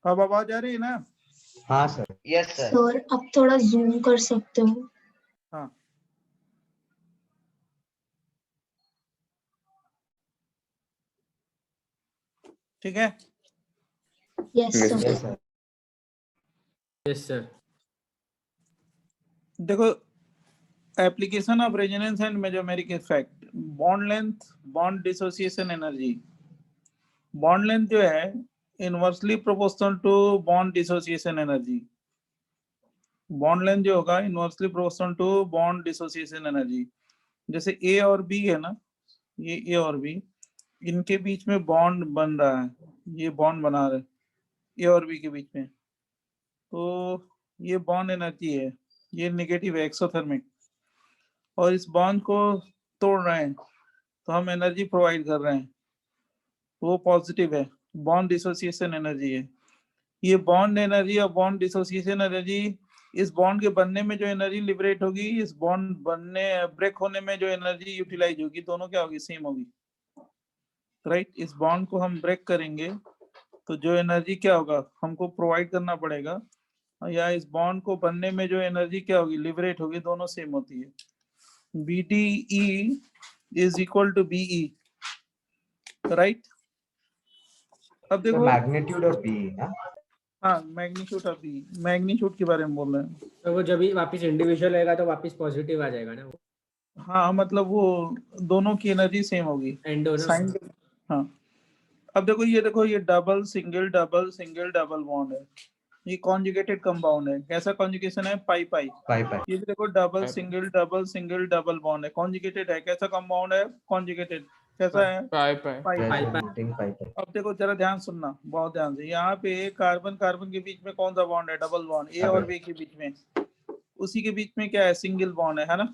अब आवाज आ रही है ना? हाँ सर। Yes sir. सर अब थोड़ा जूम कर सकते हो? हाँ, ठीक है। Yes sir. Yes sir. Yes sir. देखो, application of resonance and mesomeric effect, bond length, bond dissociation energy. Bond length जो है inversely proportional to bond dissociation energy. Bond length जो होगा inversely proportional to bond dissociation energy. जैसे A और B है ना, ये ए और बी, इनके बीच में बॉन्ड बन रहा है, ये बॉन्ड बना रहे ए और बी के बीच में, तो ये बॉन्ड एनर्जी है, ये नेगेटिव है, एक्सोथर्मिक। और इस बॉन्ड को तोड़ रहे हैं तो हम एनर्जी प्रोवाइड कर रहे हैं, वो पॉजिटिव है, बॉन्ड डिसोसिएशन एनर्जी है। ये बॉन्ड एनर्जी और बॉन्ड डिसोसिएशन एनर्जी, इस बॉन्ड के बनने में जो एनर्जी लिबरेट होगी, इस बॉन्ड बनने ब्रेक होने में जो एनर्जी यूटिलाइज होगी, दोनों क्या होगी? सेम होगी, राइट। इस बॉन्ड को हम ब्रेक करेंगे तो जो एनर्जी क्या होगा हमको प्रोवाइड करना पड़ेगा, या इस बॉन्ड को बनने में जो एनर्जी क्या होगी लिबरेट होगी, दोनों सेम होती है। BDE is equal to BE, right. अब देखो मैग्नीट्यूड ऑफ बी ना। हाँ, मैग्नीट्यूड ऑफ बी, मैग्नीट्यूड के बारे में बोल रहे हैं। तो वो जब भी वापस इंडिविजुअल आएगा तो वापस पॉजिटिव आ जाएगा ना वो। हाँ, मतलब वो दोनों की एनर्जी सेम होगी, एंड दोनों। साइन। हाँ, अब देखो ये डबल सिंगल डबल बॉन्ड है, ये कॉन्जुगेटेड कंपाउंड है। कैसा कॉन्जुगेशन है? पाई पाई। पाई पाई। ये देखो डबल सिंगल डबल बॉन्ड है, कॉन्जुगेटेड है। कैसा कंपाउंड है? कॉन्जुगेटेड। कैसा है? पाई पाई। पाई पाई। Resonating पाई पाई। अब देखो जरा ध्यान सुनना, बहुत ध्यान से। यहाँ पे कार्बन कार्बन के बीच में कौन सा बॉन्ड है? Double bond. ए और बी के बीच में, उसी के बीच में क्या है? सिंगल बॉन्ड है ना?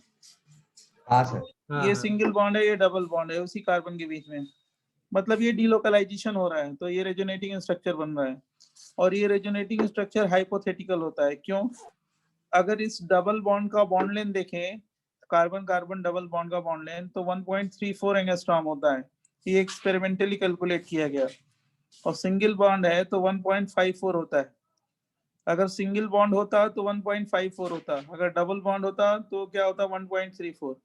हाँ सर। ये सिंगल बॉन्ड है, ये डबल बॉन्ड है, उसी कार्बन के बीच में। मतलब ये डीलोकलाइजेशन हो रहा है, तो ये रेजोनेटिंग स्ट्रक्चर बन रहा है। और ये रेजोनेटिंग स्ट्रक्चर हाइपोथेटिकल होता है। क्यों? अगर इस डबल बॉन्ड का बॉन्ड लेंथ देखें, कार्बन कार्बन डबल बॉन्ड का बॉन्ड लेंथ, तो 1.34 एंगस्ट्रॉम होता है। ये एक्सपेरिमेंटली कैलकुलेट किया गया। और सिंगल बॉन्ड है तो 1.54 होता है। अगर सिंगल बॉन्ड होता तो 1.54 होता, अगर डबल बॉन्ड होता तो क्या होता? 1.34।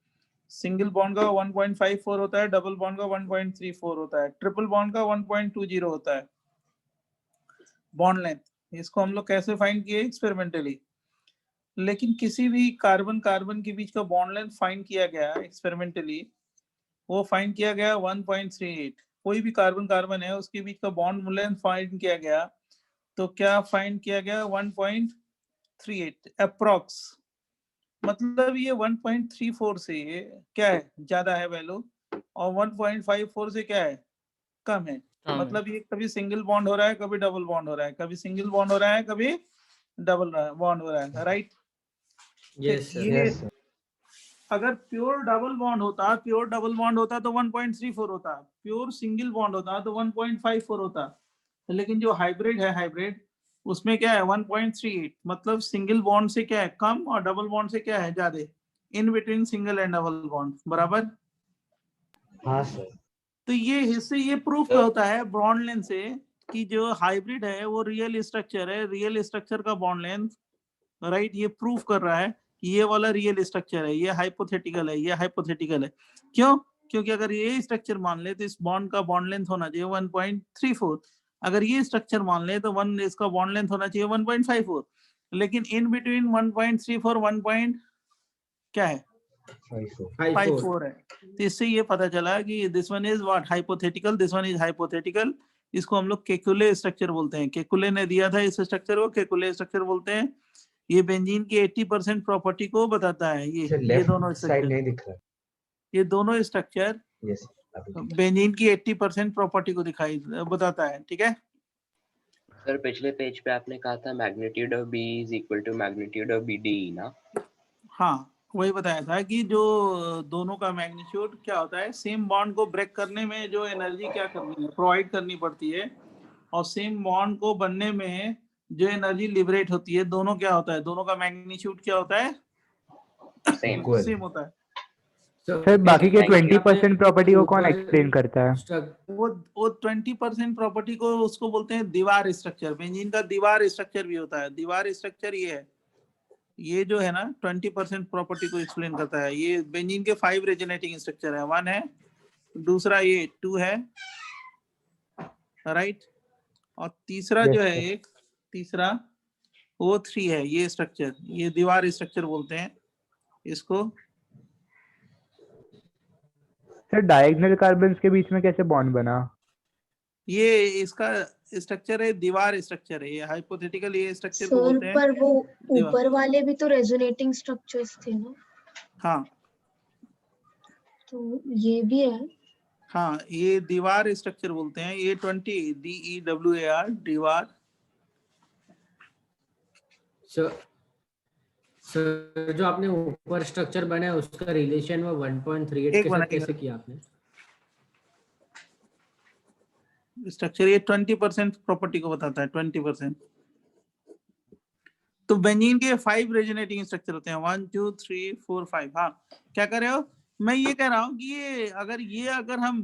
सिंगल बॉन्ड का 1.54 होता है, डबल बॉन्ड का 1.34 होता है, ट्रिपल बॉन्ड का 1.20 होता है बॉन्ड लेंथ। इसको हम लोग कैसे फाइंड किए? एक्सपेरिमेंटली। लेकिन किसी भी कार्बन कार्बन के बीच का बॉन्ड लेंथ फाइंड किया गया एक्सपेरिमेंटली, वो फाइंड किया गया 1.38। कोई भी कार्बन कार्बन है उसके बीच का बॉन्ड लेंथ फाइंड किया गया, तो क्या फाइंड किया गया? 1.38 अप्रॉक्स। मतलब ये 1.34 से क्या है? ज्यादा है वैल्यू, और 1.54 से क्या है? कम है। मतलब ये कभी सिंगल बॉन्ड हो रहा है, कभी डबल बॉन्ड हो रहा है, कभी सिंगल बॉन्ड हो रहा है, कभी डबल बॉन्ड हो रहा है, राइट। Yes sir. ये अगर प्योर डबल बॉन्ड होता तो 1.34 होता, प्योर सिंगल बॉन्ड होता तो 1.54 होता। लेकिन जो हाइब्रिड है, हाइब्रिड उसमें क्या है? 1.38। मतलब सिंगल बॉन्ड से क्या है? कम, और डबल बॉन्ड से क्या है? ज्यादा। In between single and double bond, बराबर। हाँ सर। तो ये हिस्से ये प्रूफ होता है बॉन्ड लेंथ से कि जो हाइब्रिड है वो रियल स्ट्रक्चर है, रियल स्ट्रक्चर का बॉन्ड लेंथ, राइट। ये प्रूफ कर रहा है कि ये वाला रियल स्ट्रक्चर है, ये हाइपोथेटिकल है, ये हाइपोथेटिकल है। क्यों? क्योंकि अगर ये स्ट्रक्चर मान ले तो इस बॉन्ड का बॉन्ड लेंथ होना चाहिए 1.34। अगर ये स्ट्रक्चर मान ले तो इसका बॉन्ड लेंथ होना चाहिए 1.54। लेकिन इन बिटवीन 1.34 1. क्या है? 54 है। तो इससे ये पता चला कि this one is what? Hypothetical, this one is hypothetical. इसको हम लोग केकुले स्ट्रक्चर बोलते हैं। केकुले ने दिया था इस स्ट्रक्चर को, केकुले स्ट्रक्चर बोलते हैं। ये बेंजीन की 80% प्रॉपर्टी को बताता है। ये दोनों साइड नहीं दिख रहा। ये दोनों स्ट्रक्चर यस, बेंजीन की 80% प्रॉपर्टी को बताता है, ठीक है। सर पिछले पेज पे आपने कहा था magnitude of B is equal to magnitude of B D ना? हाँ, वही बताया था कि जो दोनों का मैग्नीट्यूड क्या होता है, सेम बॉन्ड को ब्रेक करने में जो एनर्जी क्या करनी है? प्रोवाइड करनी पड़ती है। और सेम बॉन्ड को बनने में जो एनर्जी लिबरेट होती है, दोनों क्या होता है? दोनों का मैग्नीट्यूड क्या होता है? सेम सेम होता है। सर बाकी के Thank you. 20% प्रॉपर्टी को कौन ऊपर एक्सप्लेन करता है? वो 20% प्रॉपर्टी को उसको बोलते हैं दीवार स्ट्रक्चर। बेंजीन का दीवार स्ट्रक्चर भी होता है। दीवार स्ट्रक्चर ये है, ये जो है ना 20% प्रॉपर्टी को एक्सप्लेन करता है। ये बेंजीन के 5 रेजोनेटिंग स्ट्रक्चर है। 1 है, दूसरा ये 2 है, राइट, और तीसरा Yes, जो है sir. एक तीसरा वो 3 है। ये स्ट्रक्चर, ये दीवार स्ट्रक्चर बोलते हैं इसको। सर डायगोनल कार्बन्स के बीच में कैसे बॉन्ड बना? ये इसका स्ट्रक्चर है, दीवार स्ट्रक्चर है। ये हाइपोथेटिकल ये स्ट्रक्चर को सर बोलते हैं पर वो दीवार। ऊपर वाले भी तो रेजोनेटिंग स्ट्रक्चर्स थे ना, हाँ तो ये भी है। हाँ, ये दीवार स्ट्रक्चर बोलते हैं। ये 20 DEWAR दीवार। सर जो आपने ऊपर स्ट्रक्चर बनाया उसका रिलेशन वो 1.38 एक के साथ बनाएगा। कैसे किया आपने? स्ट्रक्चर ये 20% प्रॉपर्टी को बताता है, 20%। तो बेंजीन के 5 रेजोनेटिंग स्ट्रक्चर होते हैं, 1 2 3 4 5। हाँ, क्या कर रहे हो? मैं ये कह रहा हूँ कि ये अगर हम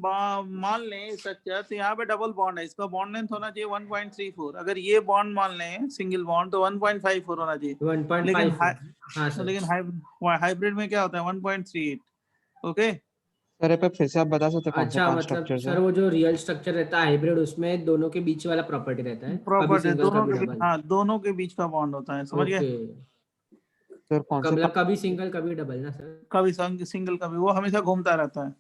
मान लें स्ट्रक्चर, तो यहाँ पे डबल बॉन्ड है, इसका बॉन्ड लेंथ होना चाहिए 1.34। अगर ये बॉन्ड मान लें सिंगल बॉन्ड तो 1.54 होना चाहिए। 1.5। हाँ सर। लेकिन हाइब्रिड में क्या होता है 1.38। ओके, सर एक बार फिर से आप बता सकते हैं कौन से अच्छा 5 मतलब स्ट्रक्चर्स सर हैं? वो जो रियल स्ट्रक्चर रहता है हाइब्रिड उसमें दोनों के बीच वाला प्रॉपर्टी रहता है, कभी प्रॉपर्टी सिंगल दोनों कभी के बीच, डबल। हाँ दोनों के बीच का बॉन्ड होता है, समझ गए? ओके, सर कौन से मतलब कभी सिंगल कभी डबल ना सर? कभी सिंगल कभी, वो हमेशा घूमता रहता है।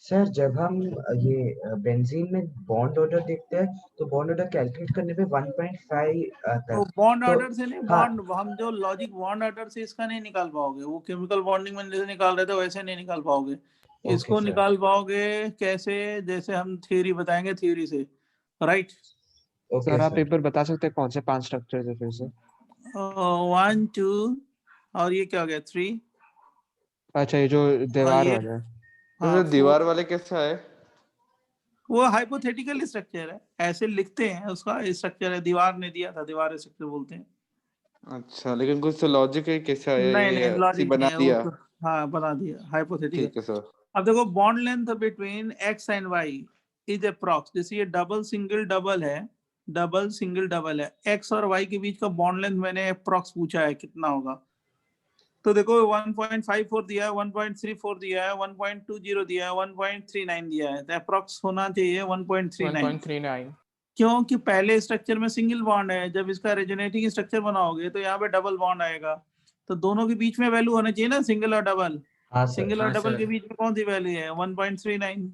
सर जब हम ये बेंजीन में बॉन्ड ऑर्डर देखते हैं तो बॉन्ड ऑर्डर कैलकुलेट करने पे 1.5 आता है। तो बॉन्ड तो ऑर्डर से नहीं, हाँ, बॉन्ड हम जो लॉजिक बॉन्ड ऑर्डर से इसका नहीं निकाल पाओगे। वो केमिकल बॉन्डिंग में जैसे निकाल रहे थे वैसे नहीं निकाल पाओगे। इसको सर। निकाल पाओगे कैसे? जैसे हम थ्योरी बताएंगे, थ्योरी से, राइट। ओके सर आप सर। एक बार बता सकते हैं कौन से 5 स्ट्रक्चर्स हैं फिर से? 1 2 और ये क्या हो गया 3, अच्छा ये जो और दीवार ये वाला है। हाँ तो दीवार 4। वाले कैसा है? वो हाइपोथेटिकल स्ट्रक्चर है, ऐसे लिखते हैं उसका स्ट्रक्चर है। दीवार ने दिया था, दीवार स्ट्रक्चर बोलते हैं। अच्छा, लेकिन कुछ तो लॉजिक है कैसा है नहीं ये नहीं, ऐसे ही लॉजिक बना नहीं है वो दिया? तो। हाँ बना दिया, हाइपोथेटिकल। ठीक है सर। अब देखो bond length between x and y is approx. जैसे ये डबल सिंगल डबल है, डबल सिंगल डबल है, x और y के बीच का बॉन्ड लेंथ मैंने अप्रॉक्स पूछा है कितना होगा। तो देखो 1.54 दिया है, 1.34 दिया है, 1.20 दिया है, 1.39 दिया है, तो अप्रॉक्स होना चाहिए 1.39। 1.39। क्योंकि पहले स्ट्रक्चर में सिंगल बॉन्ड है, जब इसका रेजोनेटिंग स्ट्रक्चर बनाओगे तो यहाँ पे डबल बॉन्ड आएगा, तो दोनों के बीच में वैल्यू होना चाहिए ना, सिंगल और डबल। हाँ सर। सिंगल और हाँ डबल सर। के बीच में कौन सी वैल्यू है? 1.39।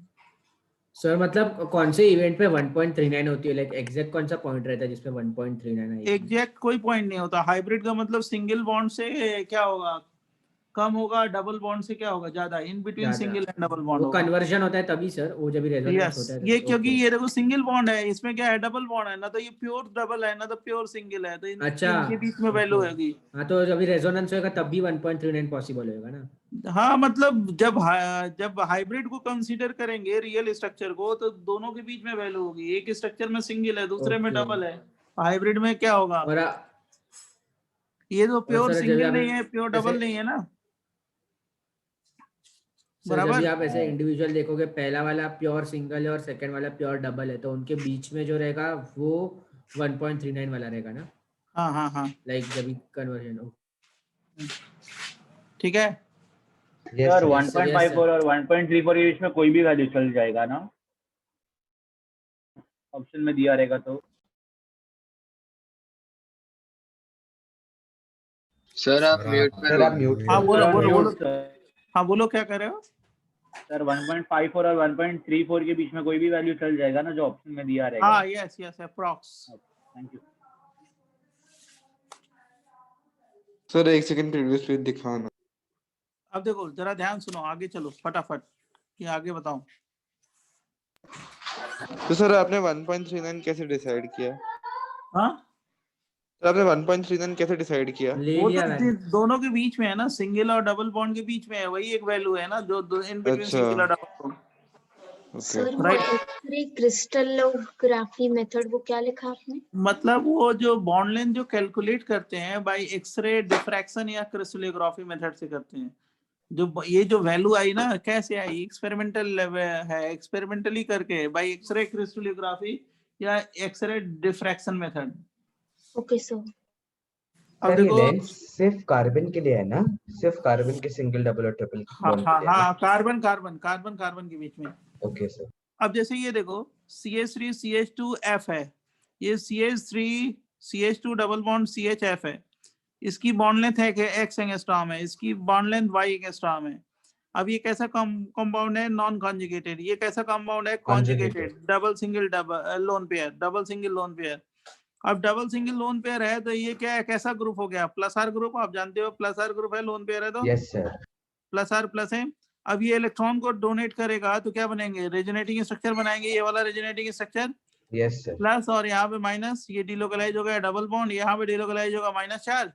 सर मतलब कौन से इवेंट पे 1.39 होती है, लाइक एग्जैक्ट कौन सा पॉइंट रहता है जिसमें 1.39 आएगी? एग्जैक्ट कोई पॉइंट नहीं होता। हाइब्रिड का मतलब सिंगल बॉन्ड से क्या होगा, कम होगा, डबल बॉन्ड से क्या होगा, ज्यादा। इन बिटवीन ज्यादा। सिंगल एंड डबल बॉन्ड वो होगा। कन्वर्जन होता है तभी सर, वो जब भी रेजोनेंस यस, होता है ये तभी। क्योंकि ओके। ये देखो सिंगल बॉन्ड है, इसमें क्या है, डबल बॉन्ड है ना, तो ये प्योर डबल है ना, तो प्योर सिंगल है, तो अच्छा। इनके बीच में वैल्यू ओके। होगी। हाँ तो जब भी रेजोनेंस होगा तब भी 1.39 पॉसिबल होगा ना? हाँ मतलब जब हाइब्रिड को कंसीडर करेंगे रियल स्ट्रक्चर को, तो दोनों के बीच में वैल्यू होगी। एक स्ट्रक्चर में सिंगल है, दूसरे में ओके। डबल है, हाइब्रिड में क्या होगा? और ये तो प्योर सर जब सिंगल आप नहीं है, प्योर ऐसे डबल नहीं है ना, सर जब भी बराबर। आप ऐसे इंडिविजुअल देखोगे, पहला वाला प्योर सिंगल है और सेकंड वाला प्योर डबल है, तो उनके बीच में जो रहेगा वो 1.39 वाला रहेगा ना, हाँ हाँ हाँ, लाइक जब भी कन्वर्जन हो। ठीक है। Yes sir sir. 1.54 और 1.34 के बीच में कोई भी वैल्यू चल जाएगा ना, ऑप्शन में दिया रहेगा तो? सर आप म्यूट पे सर आप हो। म्यूट हाँ पे बोलो सर बोलो बोलो। Mute sir. हाँ बोलो, क्या कर रहे हो? सर 1.54 और 1.34 के बीच में कोई भी वैल्यू चल जाएगा ना, जो ऑप्शन में दिया रहेगा? हाँ yes yes, approx. Thank you. Sir एक सेकंड प्रीवियस पेज दिखाना। अब देखो जरा ध्यान सुनो, आगे चलो फटाफट, ये आगे बताओ। तो सर आपने 1.39 कैसे डिसाइड किया? हाँ सर आपने 1.39 कैसे डिसाइड किया? ले वो लिया तो वैल्यू। दोनों के बीच में है ना, सिंगल और डबल बॉन्ड के बीच में है, वही एक वैल्यू है ना, जो इन बिटवीन अच्छा। सिंगल और डबल बॉन्ड। ओके। सर वो राइट, एक्सरे क्रिस्टलोग्राफी मेथड, वो क्या लिखा आपने? मतलब वो जो बॉन्ड लेंथ जो कैलकुलेट करते हैं बाय एक्सरे डिफ्रैक्शन या क्रिस्टलोग्राफी मेथड से करते हैं। जो ये जो वैल्यू आई ना, कैसे आई? एक्सपेरिमेंटल है, एक्सपेरिमेंटली करके बाय एक्सरे क्रिस्टलोग्राफी या x ray diffraction method. Okay sir. अब सर ये देखो, लेंस सिर्फ कार्बन के लिए है ना? सिर्फ कार्बन के सिंगल डबल और ट्रिपल हाँ बॉन्ड हाँ के लिए है ना? हाँ, कार्बन कार्बन कार्बन कार्बन के बीच में। Okay sir. अब जैसे ये देखो CH3 CH2F है, ये CH3 CH2 double bond CHF है, इसकी बॉन्ड लेंथ है कि x एंगस्ट्रॉम है, इसकी बॉन्ड लेंथ y एंगस्ट्रॉम है। अब ये कैसा कंपाउंड है? Non conjugated. ये कैसा कंपाउंड है? Conjugated. Double single double lone pair, double single lone pair. अब डबल सिंगल लोन पेयर है तो ये क्या है? कैसा ग्रुप हो गया? Plus R group. आप जानते हो प्लस आर ग्रुप है, लोन पेयर है तो yes sir. Plus R plus है। अब ये इलेक्ट्रॉन को डोनेट करेगा तो क्या बनेंगे? रेजोनेटिंग स्ट्रक्चर बनाएंगे, ये वाला resonating structure yes sir. Plus, और यहाँ पे माइनस, ये डिलोकलाइज हो गया डबल बॉन्ड, यहाँ पे डिलोकलाइज होगा माइनस चार्ज।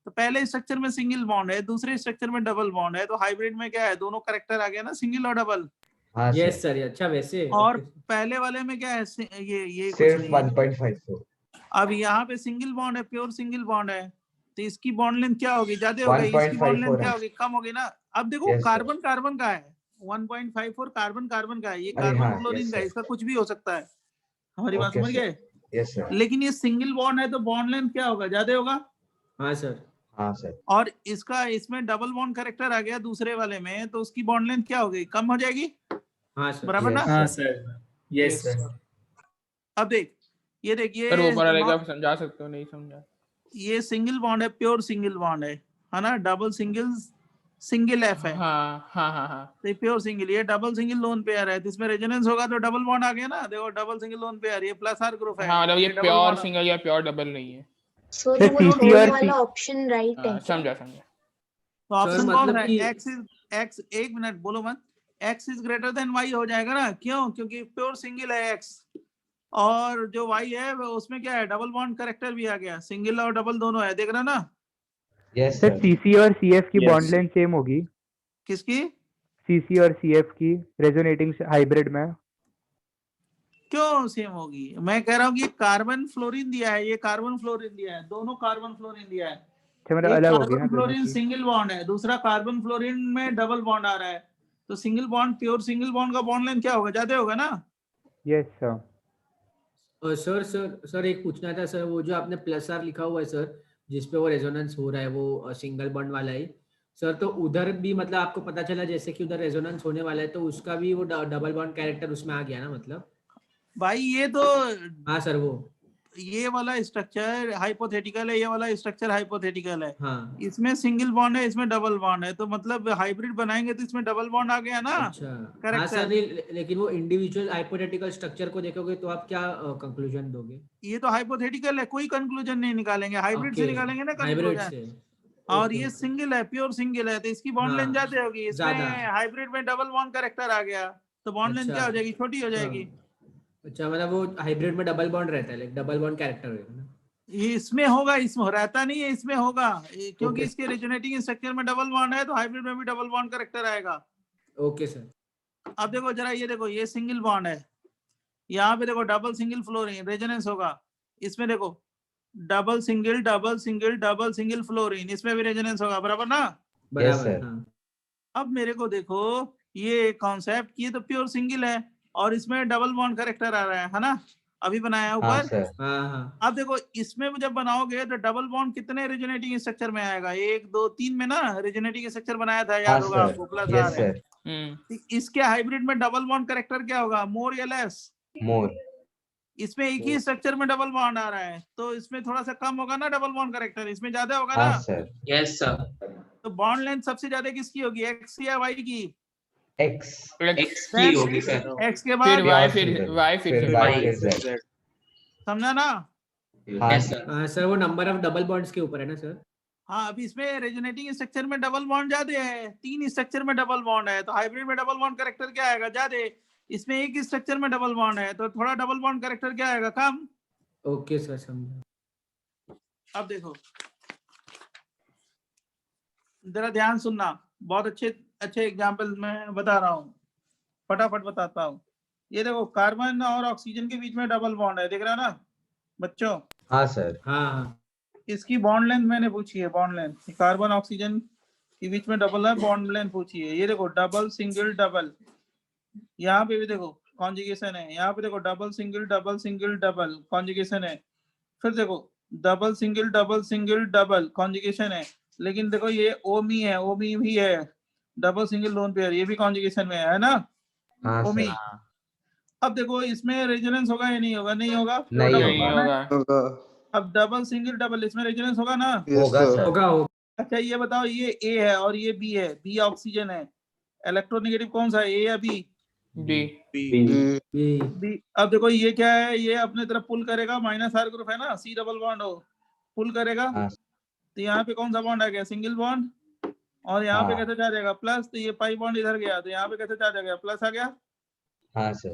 तो पहले स्ट्रक्चर में सिंगल बॉन्ड है, दूसरे स्ट्रक्चर में डबल बॉन्ड है, तो हाइब्रिड में क्या है? दोनों करेक्टर आ गया ना, सिंगल और डबल। हाँ यस सर। सर। अच्छा वैसे और okay, पहले वाले में क्या है? ये कुछ सिर्फ नहीं है। 1.54 अब यहाँ पे सिंगल बॉन्ड है, प्योर सिंगल बॉन्ड है, तो इसकी बॉन्ड लेंथ क्या होगी? ज्यादा हो गई। इसकी बॉन्ड लेंथ 1.54 क्या है। होगी? कम होगी ना। अब देखो Yes, sir. कार्बन कार्बन का है 1.54, कार्बन कार्बन का है, ये अरे कार्बन हाँ, फ्लोरीन yes, का है, sir. इसका कुछ भी हो सकता है। हमारी बात Okay, समझ sir. गए? Yes sir. लेकिन ये सिंगल बॉन्ड है तो बॉन्ड लेंथ क्या होगा? ज्यादा होगा। हाँ सर। हाँ सर। और इसका इसमें डबल बॉन्ड करेक्टर आ गया दूसरे वाले में, तो उसकी बॉन्ड लेंथ क्या हो गई? कम हो जाएगी। हाँ सर। बराबर ना? Yes, हाँ sir. Sir, yes sir. अब देख, ये देखिए, सर ऊपर वाले का समझा सकते हो? नहीं समझा। ये सिंगल बॉन्ड है, प्योर सिंगल बॉन्ड है ना? डबल सिंगल सिंगल एफ है, हाँ हाँ हाँ हाँ। तो प्योर सिंगल। ये डबल सिंगल लोन पेयर है, तो इसमें रेजोनेंस होगा तो डबल बॉन्ड आ गया ना। देखो डबल सिंगल लोन पेयर, ये प्लस आर ग्रुप है, हाँ मतलब ये डबल प्योर बॉन्ड। सिंगल या प्योर डबल नहीं है। सर सर वो CC थर्ड और वाला ऑप्शन राइट है हाँ, क्या? समझा समझा। तो ऑप्शन कौन मतलब है? कि एक्स, एक मिनट बोलो मत, X is greater than Y हो जाएगा ना। क्यों? क्योंकि प्योर सिंगल है एक्स, और जो वाई है उसमें क्या है? डबल बॉन्ड करेक्टर भी आ गया, सिंगल और डबल दोनों है, देख रहे हो ना? Yes sir sir. CC और CF की Yes. बॉन्ड लेंथ सेम होगी? किसकी? CC और CF की रेजोनेटिंग हाइब्रिड में? क्यों सेम होगी? मैं कह रहा हूँ कि कार्बन फ्लोरीन दिया है, ये कार्बन फ्लोरीन दिया है, दोनों कार्बन फ्लोरीन दिया है। अच्छा मतलब एक अलग होगी ना कार्बन दोनों फ्लोरीन की? सिंगल बॉन्ड है, दूसरा कार्बन फ्लोरीन में डबल बॉन्ड आ रहा है, तो single bond, pure single bond का बॉन्ड लेंथ क्या होगा? ज्यादा होगा ना। Yes sir. Sir sir sir एक पूछना था सर, वो जो आपने प्लस आर लिखा हुआ है सर, जिसपे वो रेजोनेंस हो रहा है, वो सिंगल बॉन्ड वाला है सर, तो उधर भी मतलब आपको पता चला जैसे कि उधर रेजोनेंस होने वाला है, तो उसका भी वो डबल बॉन्ड कैरेक्टर उसमें आ गया ना मतलब? भाई ये तो, हाँ सर वो। ये वाला स्ट्रक्चर हाइपोथेटिकल है, ये वाला स्ट्रक्चर हाइपोथेटिकल है। हाँ इसमें सिंगल बॉन्ड है, इसमें डबल बॉन्ड है, तो मतलब हाइब्रिड बनाएंगे तो इसमें डबल बॉन्ड आ गया ना। अच्छा। हाँ करेक्ट सर, नहीं लेकिन वो इंडिविजुअल हाइपोथेटिकल स्ट्रक्चर को देखोगे तो आप क्या कंक्लूजन दोगे? ये तो हाइपोथेटिकल है, कोई कंक्लूजन नहीं निकालेंगे, हाइब्रिड से ओके, निकालेंगे ना हाइब्रिड कंक्लूजन। से। और ओके ये ओके। सिंगल है, प्योर सिंगल है, तो इसकी बॉन्ड लेंथ हाँ ज्यादा होगी। इसमें ज्यादा। हाइब्रिड में डबल बॉन्ड करेक्टर आ गया, तो बॉन्ड लेंथ अच्छा। क्या हो जाएगी? छोटी हो जाएगी। अच्छा मतलब वो हाइब्रिड में डबल बॉन्ड रहता है, लाइक डबल बॉन्ड कैरेक्टर होगा ना? ये इसमें होगा, इसमें रहता नहीं है, इसमें होगा, क्योंकि ओके इसके रेजोनेटिंग स्ट्रक्चर में डबल बॉन्ड है, तो हाइब्रिड में भी डबल बॉन्ड करेक्टर आएगा। Okay sir. अब देखो जरा, ये देखो, ये सिंगल बॉन्ड है, यहाँ पे देखो डबल सिंगल फ्लोरीन, रेजोनेंस होगा। इसमें देखो double single double single double single fluorine, इसमें भी रेजोनेंस होगा, बराबर ना? बराबर sir. हाँ। अब मेरे को देखो, ये कॉन्सेप्ट, ये तो प्योर सिंगल है और इसमें डबल बॉन्ड करेक्टर आ रहा है ना? अभी बनाया हाँ ऊपर। सर। हाँ हाँ। अब देखो इसमें जब बनाओगे तो डबल बॉन्ड कितने रेजोनेटिंग स्ट्रक्चर में आएगा? 1 2 3 में ना रेजोनेटिंग स्ट्रक्चर बनाया था, हाँ याद होगा सर। आपको, प्लस यस आर है। सर। इसके हाइब्रिड में डबल बॉन्ड करेक्टर क्या होगा? मोर या लेस? मोर। इसमें एक ही स्ट्रक्चर में डबल बॉन्ड आ रहा है, तो इसमें थोड़ा सा कम होगा ना डबल बॉन्ड करेक्टर, इसमें ज्यादा होगा हाँ ना। सर। Yes sir. तो बॉन्ड लेंथ सबसे ज्यादा किसकी होगी? एक्स या वाई की? एक्स। एक्स की होगी सर। एक्स के फिर बाद वाई, प्योर फिर सिंगल। वाई, फिर फिर वाई, Y, फिर जेड। समझा ना? हाँ यस सर। सर। हाँ सर, वो नंबर ऑफ डबल बॉन्ड्स के ऊपर है ना सर? हाँ, अब इसमें रेजोनेटिंग स्ट्रक्चर में डबल बॉन्ड ज्यादा है, 3 स्ट्रक्चर में डबल बॉन्ड है, तो हाइब्रिड में डबल बॉन्ड करेक्टर क्या आएगा? ज्यादा। इसमें एक स्ट्रक्चर में डबल बॉन्ड है, तो थोड़ा डबल बॉन्ड करेक्टर क्या आएगा? कम। ओके सर, समझा। अब देखो जरा ध्यान सुनना, बहुत अच्छे अच्छे एग्जाम्पल मैं बता रहा हूँ, फटाफट बताता हूँ। ये देखो कार्बन और ऑक्सीजन के बीच में डबल बॉन्ड है, दिख रहा है ना बच्चों? हाँ सर। हाँ हाँ। इसकी बॉन्ड लेंथ मैंने पूछी है, बॉन्ड लेंथ कार्बन ऑक्सीजन कि बीच में डबल है, बॉन्ड लेंथ पूछी है। ये देखो डबल सिंगल डबल, यहाँ पे भी देखो कॉन्जुगेशन है, यहाँ पे देखो डबल सिंगल डबल कॉन्जुगेशन है, फिर देखो डबल सिंगल डबल कॉन्जुगेशन है। लेकिन देखो ये ओमी है, ओमी भी है, डबल सिंगल लोन पेयर, ये भी कॉन्जुगेशन में है ना, हाँ ओमी। सर, अब देखो इसमें रेजोनेंस होगा या नहीं होगा? नहीं होगा। नहीं डबल नहीं होगा। बॉन्ड है। होगा। होगा। अब डबल सिंगल डबल इसमें रेजोनेंस होगा ना। यस होगा सर। सर। होगा होगा। अच्छा ये बताओ, ये ए है और ये बी है, बी ऑक्सीजन है, इलेक्ट्रोनेगेटिव कौन सा है, ए या बी? बी। ये बी। अब देखो ये क्या है, ये अपने तरफ पुल करेगा, माइनस आर ग्रुप है ना, सी डबल बॉन्ड हो, पुल करेगा। हाँ तो यहाँ पे कौन सा बॉन्ड आ गया, सिंगल बॉन्ड, और यहाँ पे हाँ कैसे जा जाएगा प्लस, तो ये पाई बॉन्ड इधर गया, तो यहाँ पे कैसे जा जाएगा, प्लस आ गया। हाँ सर।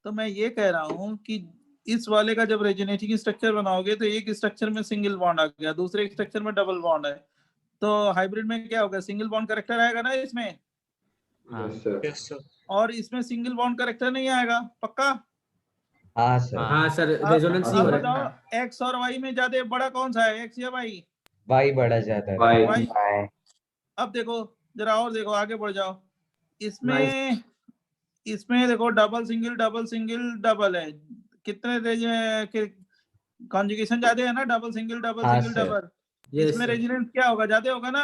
तो मैं ये कह रहा हूँ कि इस वाले का जब रेजोनेटिंग स्ट्रक्चर बनाओगे तो एक स्ट्रक्चर में सिंगल बॉन्ड आ गया, दूसरे स्ट्रक्चर में डबल बॉन्ड है, तो हाइब्रिड में क्या होगा, सिंगल बॉन्ड करेक्टर आएगा ना इसमें, यस सर। और इसमें सिंगल बॉन्ड करेक्टर नहीं आएगा, पक्का। हाँ सर। हाँ सर, अब रेजोनेंस नहीं हो रहा है। बताओ एक्स और वाई में ज्यादा बड़ा कौन सा है, एक्स या वाई? वाई बढ़ा जाता है। वाई। अब देखो जरा और देखो, आगे बढ़ जाओ, इसमें इसमें देखो डबल सिंगल डबल है, कितने कॉन्जुगेशन ज्यादा है ना, डबल सिंगल हाँ सर। डबल, यस इसमें सर। रेजोनेंस क्या होगा, ज्यादा होगा ना,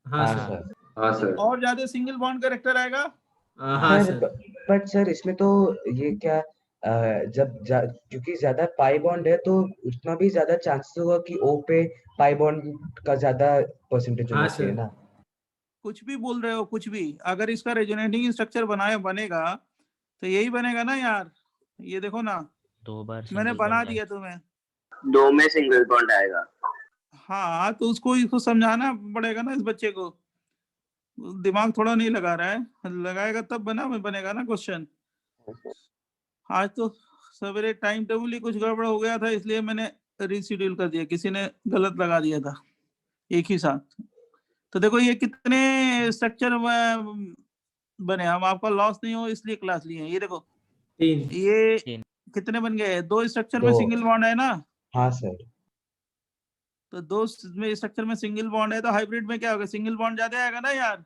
हाँ हाँ सर। सर। और ज्यादा सिंगल बॉन्ड करेक्टर आएगा। हाँ सर सर। बट सर इसमें तो ये क्या क्योंकि ज्यादा पाई बॉन्ड है तो उतना भी ज्यादा चांसेस होगा कि ओ पे पाई बॉन्ड का ज्यादा परसेंटेज होना हाँ चाहिए सर। ना। कुछ भी बोल रहे हो, कुछ भी, अगर इसका रेजोनेटिंग स्ट्रक्चर बनेगा तो यही बनेगा ना यार। ये देखो ना, 2 बार मैंने सिंगल बना बॉन्ड है। दिया तुम्हें। 2 में सिंगल बॉन्ड आएगा। हाँ तो इसको समझाना पड़ेगा ना इस बच्चे को, दिमाग थोड़ा नहीं लगा रहा है, लगाएगा तब बनेगा ना क्वेश्चन। आज तो सवेरे टाइम टेबल ही कुछ गड़बड़ हो गया था, इसलिए मैंने रीशेड्यूल कर दिया, किसी ने गलत लगा दिया था एक ही साथ। तो देखो ये कितने स्ट्रक्चर बने, हम आपका लॉस नहीं हो इसलिए क्लास लिए हैं। ये देखो 3। ये 3। कितने बन गए, 2 स्ट्रक्चर में दो। सिंगल बॉन्ड है ना, हाँ सर। तो 2 में स्ट्रक्चर में सिंगल बॉन्ड है, तो हाइब्रिड में क्या होगा, सिंगल बॉन्ड ज्यादा आएगा ना यार।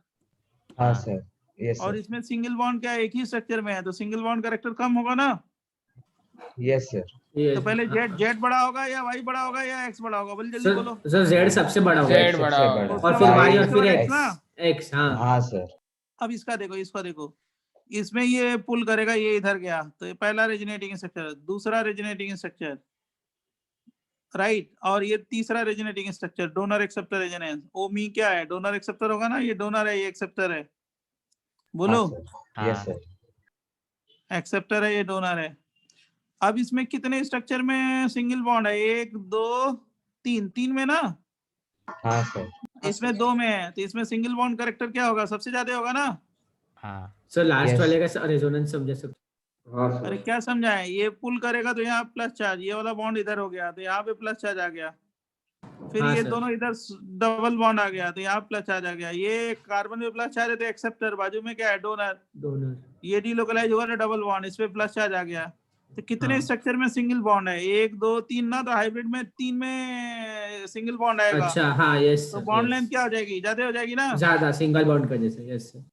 हाँ सर। यस और सर। इसमें सिंगल बॉन्ड क्या है, एक ही स्ट्रक्चर में है, तो सिंगल बॉन्ड करेक्टर कम होगा ना। Yes sir. तो पहले जेड बड़ा होगा या वाई बड़ा होगा या एक्स बड़ा होगा, बोल जल्दी सर बोलो। सर जेड सबसे बड़ा होगा। जेड बड़ा सबसे होगा। बड़ा। और फिर वाई और फिर X एक्स। ना। एक्स। हाँ हाँ सर। अब इसका देखो, इसमें ये पुल करेगा, ये इधर गया, तो ये पहला रेजोनेटिंग स्ट्रक्चर, दूसरा रेजोनेटिंग स्ट्रक्चर, राइट, और ये तीसरा resonating structure, donor acceptor resonance. Omi क्या है, डोनर एक्सेप्टर होगा ना, ये डोनर है ये एक्सेप्टर है, बोलो। हाँ सर। Yes sir. एक्सेप्टर है ये डोनर है। अब इसमें कितने स्ट्रक्चर में सिंगल बॉन्ड है, 1 2 3 में ना, हाँ सर। इसमें 2 में है, तो इसमें सिंगल बॉन्ड करेक्टर क्या होगा, सबसे ज्यादा होगा ना। हाँ सर लास्ट Yes. वाले का रेजोनेंस समझा सकते। अरे क्या समझाएं, ये पुल करेगा तो यहाँ प्लस चार्ज, ये वाला बॉन्ड इधर हो गया तो यहाँ पे प्लस चार्ज आ गया, फिर हाँ ये सर। दोनों इधर डबल बॉन्ड आ गया तो यहाँ प्लस चार्ज आ गया, ये कार्बन में प्लस चार्ज है तो एक्सेप्टर, बाजू में क्या है, डोनर, डोनर। ये डीलोकलाइज हुआ ना डबल बॉन्ड, इस पे प्लस चार्ज आ गया। तो कितने हाँ। स्ट्रक्चर में सिंगल बॉन्ड है, 1 2 3 ना, तो हाइब्रिड में 3 में सिंगल बॉन्ड आएगा। अच्छा हाँ यस तो सर। बॉन्ड लेंथ क्या हो जाएगी, ज्यादा हो जाएगी ना। ज्यादा सिंगल बॉन्ड का जैसे। Yes sir.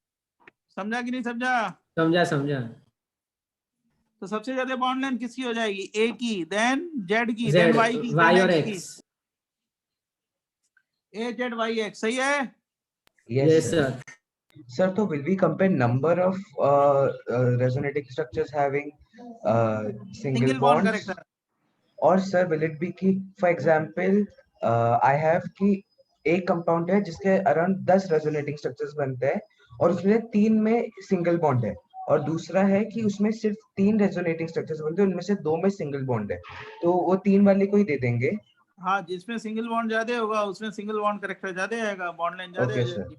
समझा कि नहीं समझा। समझा। तो सबसे ज्यादा बॉन्ड लेंथ किसकी हो जाएगी, ए की, देन जेड की, जेड देन वाई की, वाई देन और एक्स की। एक्स। ए जेड वाई एक्स, सही है। Yes sir. Sir, so will we compare number of resonating structures having single single bond bonds, character. or sir will it be कि for example I have कि एक compound है जिसके around 10 resonating structures बनते हैं और उसमें 3 में सिंगल बॉन्ड है, और दूसरा है कि उसमें सिर्फ 3 रेजोनेटिंग स्ट्रक्चर्स बनते हैं, उनमें से 2 में सिंगल बॉन्ड है, तो वो 3 वाले को ही दे देंगे। हाँ जिसमें सिंगल बॉन्ड ज्यादा होगा उसमें सिंगल बॉन्ड करेक्टर ज्यादा आएगा, बॉन्ड लेंथ ज्यादा हो Okay, sir. जाएगी।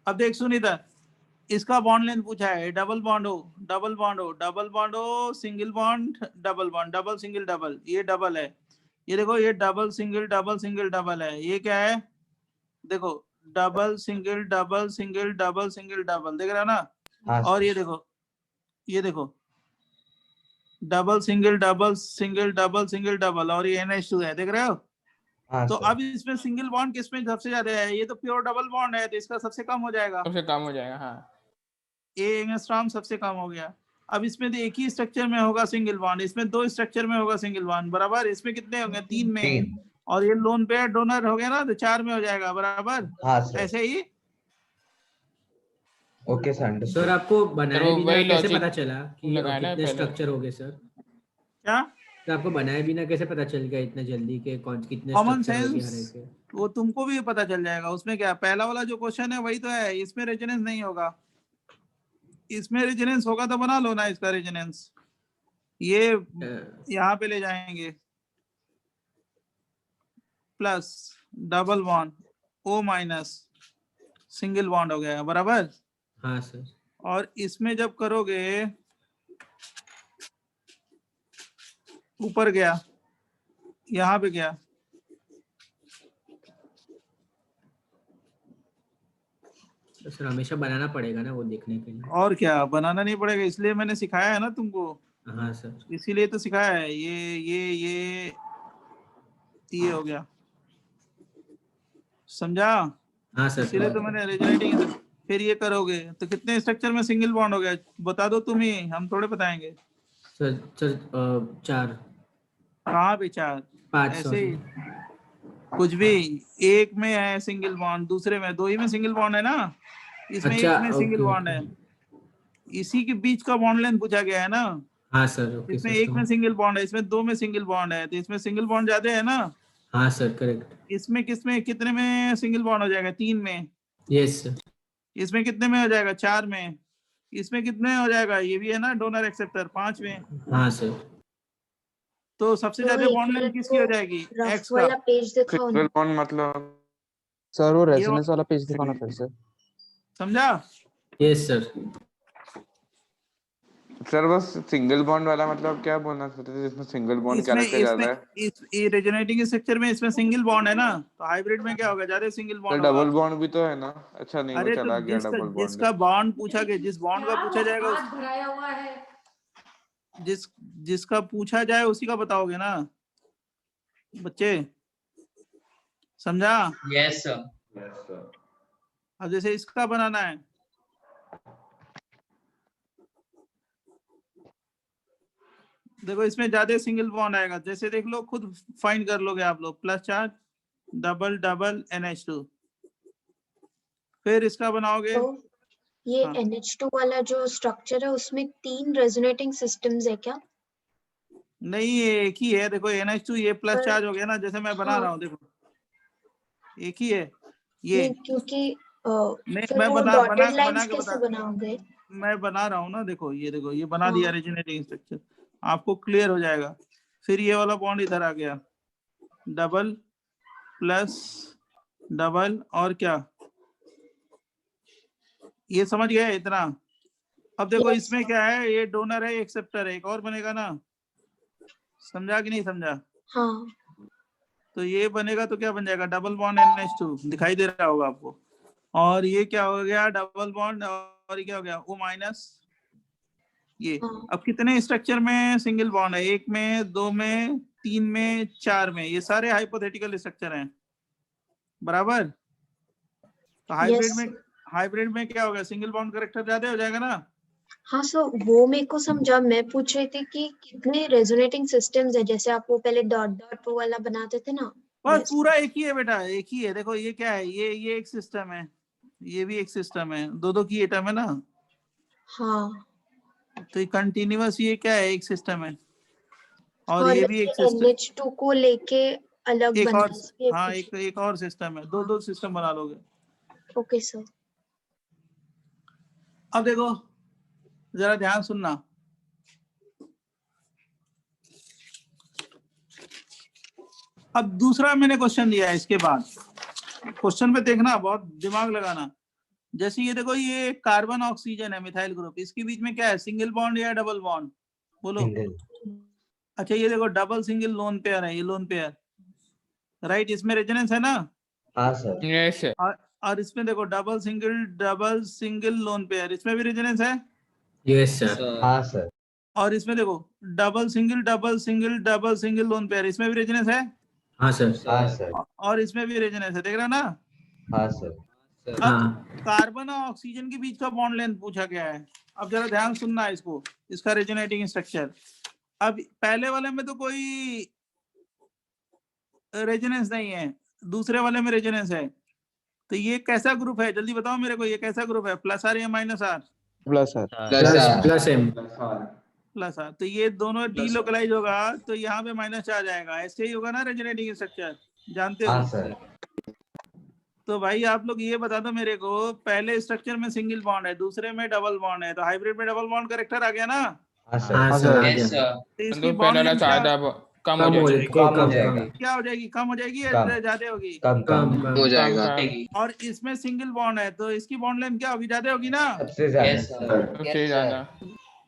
अब देख सुन इधर, इसका बॉन्ड लेंथ पूछा है, डबल बॉन्ड हो, single bond, double single double, ये डबल है, ये देखो ये डबल सिंगल डबल है, ये क्या है, देखो डबल सिंगल डबल, देख रहा है ना। हाँ और ये देखो डबल सिंगल डबल, और ये NH2 है, देख रहे हो। हाँ तो सर। अब इसमें सिंगल बॉन्ड किसमें सबसे ज्यादा है? ये तो प्योर डबल बॉन्ड है, तो इसका सबसे कम हो जाएगा। सबसे कम हो जाएगा, हाँ। ए एंगस्ट्रॉम सबसे कम हो गया। अब इसमें तो एक ही स्ट्रक्चर में होगा सिंगल बॉन्ड, इसमें 2 स्ट्रक्चर में होगा सिंगल बॉन्ड, बराबर। इसमें कितने होंगे? 3 में। 3। और ये लोन पेयर डोनर हो गया ना, तो 4 में हो जाएगा, बराबर। हाँ सर। ऐसे ही। Okay sir, sir understood. आपको बनाए वो बिना वही कैसे logic पता चला कि लगाया ना कितने पहले। स्ट्रक्चर हो गए सर? क्या? तो आपको बनाए बिना कैसे पता चल गया इतना जल्दी के कौन कितने कॉमन स्ट्रक्चर हो गए हर सेंस, एक के? वो तुमको भी पता चल जाएगा। उसमें क्या, पहला वाला जो क्वेश्चन है वही तो है, इसमें रेजोनेंस नहीं होगा। इसमें रेजोनेंस होगा तो बना लो ना इसका रेजोनेंस। ये यहाँ पे ले जाएंगे, plus double bond O minus single bond हो गया, बराबर। हाँ सर। और इसमें जब करोगे, ऊपर गया, यहाँ पे गया, तो सर हमेशा बनाना पड़ेगा ना वो देखने के लिए? और क्या, बनाना नहीं पड़ेगा, इसलिए मैंने सिखाया है ना तुमको। हाँ सर। इसीलिए तो सिखाया है। ये हो गया, समझा? हाँ सर। इसीलिए तो मैंने रेजोनेटिंग। फिर ये करोगे तो कितने स्ट्रक्चर में सिंगल बॉन्ड हो गया, बता दो तुम ही, हम थोड़े बताएंगे। सर 4। कहाँ पे 4? 5 ऐसे ही कुछ भी। एक में है सिंगल बॉन्ड, दूसरे में, 2 ही में सिंगल बॉन्ड है ना, इसमें अच्छा, एक में सिंगल ओके, बॉन्ड है। इसी के बीच का बॉन्ड लेंथ पूछा गया है ना। हाँ सर, ओके इसमें सर। एक में सिंगल बॉन्ड है, इसमें 2 में सिंगल बॉन्ड है, तो इसमें सिंगल बॉन्ड ज्यादा है ना। हाँ सर, करेक्ट। इसमें किसमें कितने में सिंगल बॉन्ड हो जाएगा? 3 में। Yes sir. इसमें कितने में हो जाएगा? 4 में। इसमें कितने हो जाएगा? ये भी है ना डोनर एक्सेप्टर, 5 में। हाँ सर। तो सबसे ज्यादा बॉन्ड लेंथ किसकी हो जाएगी? रफ एक्स का। वाला पेज दिखाओ सिंगल ना। बॉन्ड मतलब सर वो ये रेजोनेंस वाला पेज दिखाना फिर से। समझा? Yes sir. सर बस सिंगल बॉन्ड वाला मतलब क्या बोलना चाहते थे, जिसमें सिंगल बॉन्ड इसमें कैरेक्टर ज्यादा है? इस रेजोनेटिंग स्ट्रक्चर में इसमें सिंगल बॉन्ड है ना, तो हाइब्रिड में क्या होगा? ज्यादा सिंगल सर बॉन्ड होगा। डबल बॉन्ड भी तो है ना? अच्छा नहीं, वो अरे तो चला गया डबल बॉन्ड। जिसका बॉन्ड पूछा गया, जिस बॉन्ड का पूछा जाएगा जिसका पूछा जाए उसी का बताओगे ना बच्चे, समझा? Yes sir. अब जैसे इसका बनाना है, देखो इसमें ज्यादा सिंगल बॉन्ड आएगा। जैसे देख लो, खुद फाइंड कर लोगे आप लोग, plus charge double double NH2। फिर इसका बनाओगे। तो ये हाँ। NH2 वाला जो स्ट्रक्चर है उसमें 3 रेजोनेटिंग सिस्टम्स है क्या? नहीं, ये एक ही है। देखो NH2 ये प्लस पर- चार्ज हो गया ना, जैसे मैं बना हाँ। रहा हूँ, देखो एक ही है ये। नहीं, क्योंकि नहीं, फिर मैं वो बना डॉटेड लाइंस बना के कैसे बता, बनाओगे? मैं बना रहा हूँ ना। देखो ये बना दिया हाँ। रेजोनेटिंग स्ट्रक्चर, आपको क्लियर हो जाएगा। फिर ये वाला बॉन्ड इधर आ गया, डबल प्लस डबल, और क्या, ये समझ गए इतना? अब देखो Yes. इसमें क्या है, ये डोनर है, एक्सेप्टर है, एक और बनेगा ना। समझा कि नहीं समझा? हाँ। तो ये बनेगा तो क्या बन जाएगा? डबल बॉन्ड NH2 दिखाई दे रहा होगा आपको। और ये क्या हो गया? डबल बॉन्ड, और ये क्या हो गया? O माइनस ये। हाँ। अब कितने स्ट्रक्चर में सिंगल बॉन्ड है? 1 में, 2 में, 3 में, 4 में। ये सारे हाइपोथेटिकल स्ट्रक्चर हैं, बराबर। तो हाइब्रिड में क्या होगा? सिंगल बॉन्ड कैरेक्टर ज्यादा हो जाएगा ना। हाँ सर, वो मेरे को समझा। मैं पूछ रही थी कि कितने रेजोनेटिंग सिस्टम्स है, जैसे आप वो पहले डॉट डॉट वो वाला बनाते थे ना। बस वैसे। पूरा एक ही है बेटा, एक ही है। देखो ये क्या है, ये एक सिस्टम है, ये भी एक सिस्टम है, 2 की एटम है ना। हाँ। तो ये कंटिन्यूअस, ये क्या है? एक सिस्टम है। और ये भी एक सिस्टम, NH2 को लेके अलग एक बना और, है। हाँ एक और सिस्टम है। दो सिस्टम बना लोगे। Okay sir. अब देखो जरा ध्यान सुनना। अब दूसरा मैंने क्वेश्चन दिया है, इसके बाद क्वेश्चन पे देखना, बहुत दिमाग लगाना। जैसे ये देखो, ये कार्बन ऑक्सीजन है, मिथाइल ग्रुप, इसके बीच में क्या है? सिंगल बॉन्ड या डबल बॉन्ड? बोलो। सिंगल। अच्छा ये देखो, डबल सिंगल लोन पेयर है, ये लोन पेयर, राइट। इसमें रेजोनेंस है ना। हाँ सर। Yes sir. और इसमें देखो, डबल सिंगल लोन पेयर, इसमें भी रेजोनेंस है। Yes sir. हाँ सर। और इसमें देखो, डबल सिंगल लोन पेयर, इसमें भी रेजोनेंस है। हाँ सर। हाँ सर। और इसमें भी रेजोनेंस है, देख रहे हो ना। हाँ सर। अब हाँ कार्बन और ऑक्सीजन के बीच का बॉन्ड लेंथ पूछा गया है। अब जरा ध्यान सुनना है इसको, इसका रेजोनेटिंग स्ट्रक्चर। अब पहले वाले में तो कोई रेजोनेंस नहीं है, दूसरे वाले में रेजोनेंस है। तो ये कैसा ग्रुप है, जल्दी बताओ मेरे को, ये कैसा ग्रुप है, प्लस आर या minus R? Plus R. Plus M. Plus R. तो ये दोनों डीलोकलाइज होगा तो यहाँ पे माइनस आ जाएगा, ऐसे ही होगा ना रेजोनेटिंग स्ट्रक्चर, जानते हाँ हो। सर। तो भाई आप लोग ये बता दो मेरे को, पहले स्ट्रक्चर में सिंगल बॉन्ड है, दूसरे में डबल बॉन्ड है, तो हाइब्रिड में डबल बॉन्ड करेक्टर आ गया ना। हाँ सर। हाँ सर आ Yes, गया। sir. तो इसकी तो बॉन्ड पहले लेंथ ज्यादा कम हो कम हो जाएगी। कम कम हो कम जाएगा। कम क्या हो जाएगी, कम हो जाएगी या कम। ज्यादा होगी? कम कम कम। कम। हो जाएगा। कम। और इसमें सिंगल बॉन्ड है तो इसकी बॉन्ड लेंथ क्या होगी, ज्यादा होगी ना। सबसे ज्यादा। Yes, sir. उससे ज्यादा।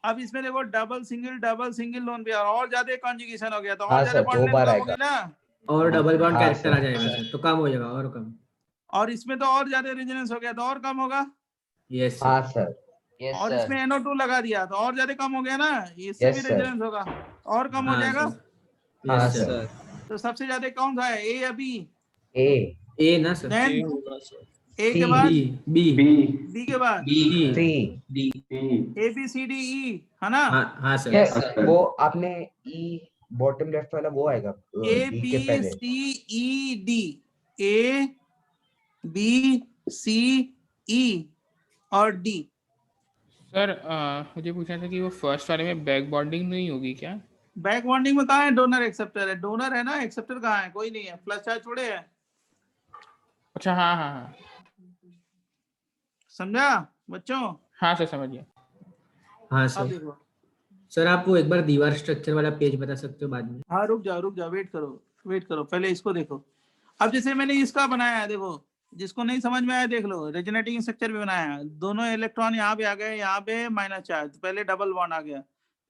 अब इसमें देखो डबल सिंगल लोन पे और ज्यादा कॉन्जुगेशन हो गया तो हाँ और ज्यादा सर, बॉन्ड दो लेंथ बार कम आएगा। होगी ना। और डबल बॉन्ड हाँ कैरेक्टर सर। आ जाएगा सर, तो कम हो जाएगा और कम। और इसमें तो और ज्यादा रेजोनेंस हो गया तो और कम होगा। यस हाँ सर। Yes, और sir. इसमें NO2 लगा दिया तो और ज्यादा कम हो गया ना, इससे Yes, भी sir. रेजोनेंस होगा और कम हो हाँ जाएगा। सर। हाँ यस सर। सर। तो सबसे ज्यादा कौन सा है, ए या बी? ए। ए ना सर। देन ए C. के बाद बी बी के बाद B. D. C. A B C D E, है ना। हाँ हाँ सर। Yes, sir. वो आपने ई बॉटम लेफ्ट वाला वो आएगा ए बी के बी पहले। सी ई डी, ए बी सी ई और डी। सर मुझे पूछना था कि वो फर्स्ट वाले में बैक बॉन्डिंग नहीं होगी क्या? बैक बॉन्डिंग में कहाँ है, डोनर एक्सेप्टर है, डोनर है ना, एक्सेप्टर कहाँ है, कोई नहीं है, प्लस चार्ज छोड़े है। अच्छा हाँ हाँ हाँ समझा बच्चों। हाँ सर समझ गया। हाँ अब सर। देखो, सर आप वो एक बार दीवार स्ट्रक्चर वाला पेज बता सकते हो बाद में? हाँ रुक जाओ, वेट करो, पहले इसको देखो। अब जैसे मैंने इसका बनाया है, देखो जिसको नहीं समझ में आया देख लो, रेजोनेटिंग स्ट्रक्चर भी बनाया है, दोनों इलेक्ट्रॉन यहाँ पे आ गए, यहाँ पे माइनस चार्ज, तो पहले डबल बॉन्ड आ गया,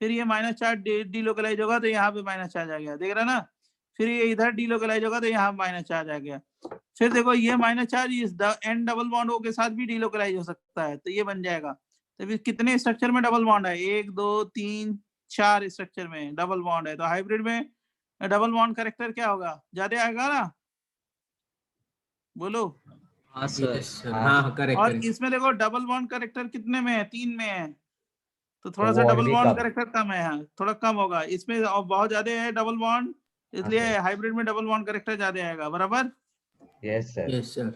फिर ये माइनस चार्ज डीलोकलाइज होगा तो यहाँ पे माइनस चार्ज आ गया, देख रहा ना। फिर ये इधर डीलोकलाइज होगा तो यहाँ माइनस चार्ज आ गया। फिर देखो ये माइनस चार्ज इस एन डबल बॉन्ड के साथ भी डीलोकलाइज हो सकता है, तो ये बन जाएगा। तो फिर कितने स्ट्रक्चर में डबल बॉन्ड है, 1 2 3 4 स्ट्रक्चर में डबल बॉन्ड है, तो हाइब्रिड में डबल बॉन्ड कैरेक्टर क्या होगा, ज्यादा आएगा ना, बोलो। हाँ, sir. Yes sir. हाँ करेक्ट और करेक्ट। इसमें देखो डबल बॉन्ड कैरेक्टर कितने में है, 3 में है, तो थोड़ा तो सा वो और डबल भी बॉन्ड कम। कैरेक्टर कम है, हाँ थोड़ा कम होगा इसमें, और बहुत ज्यादा है डबल बॉन्ड, इसलिए सर। हाइब्रिड में डबल बॉन्ड कैरेक्टर ज्यादा आएगा, बराबर। Yes sir. Yes sir.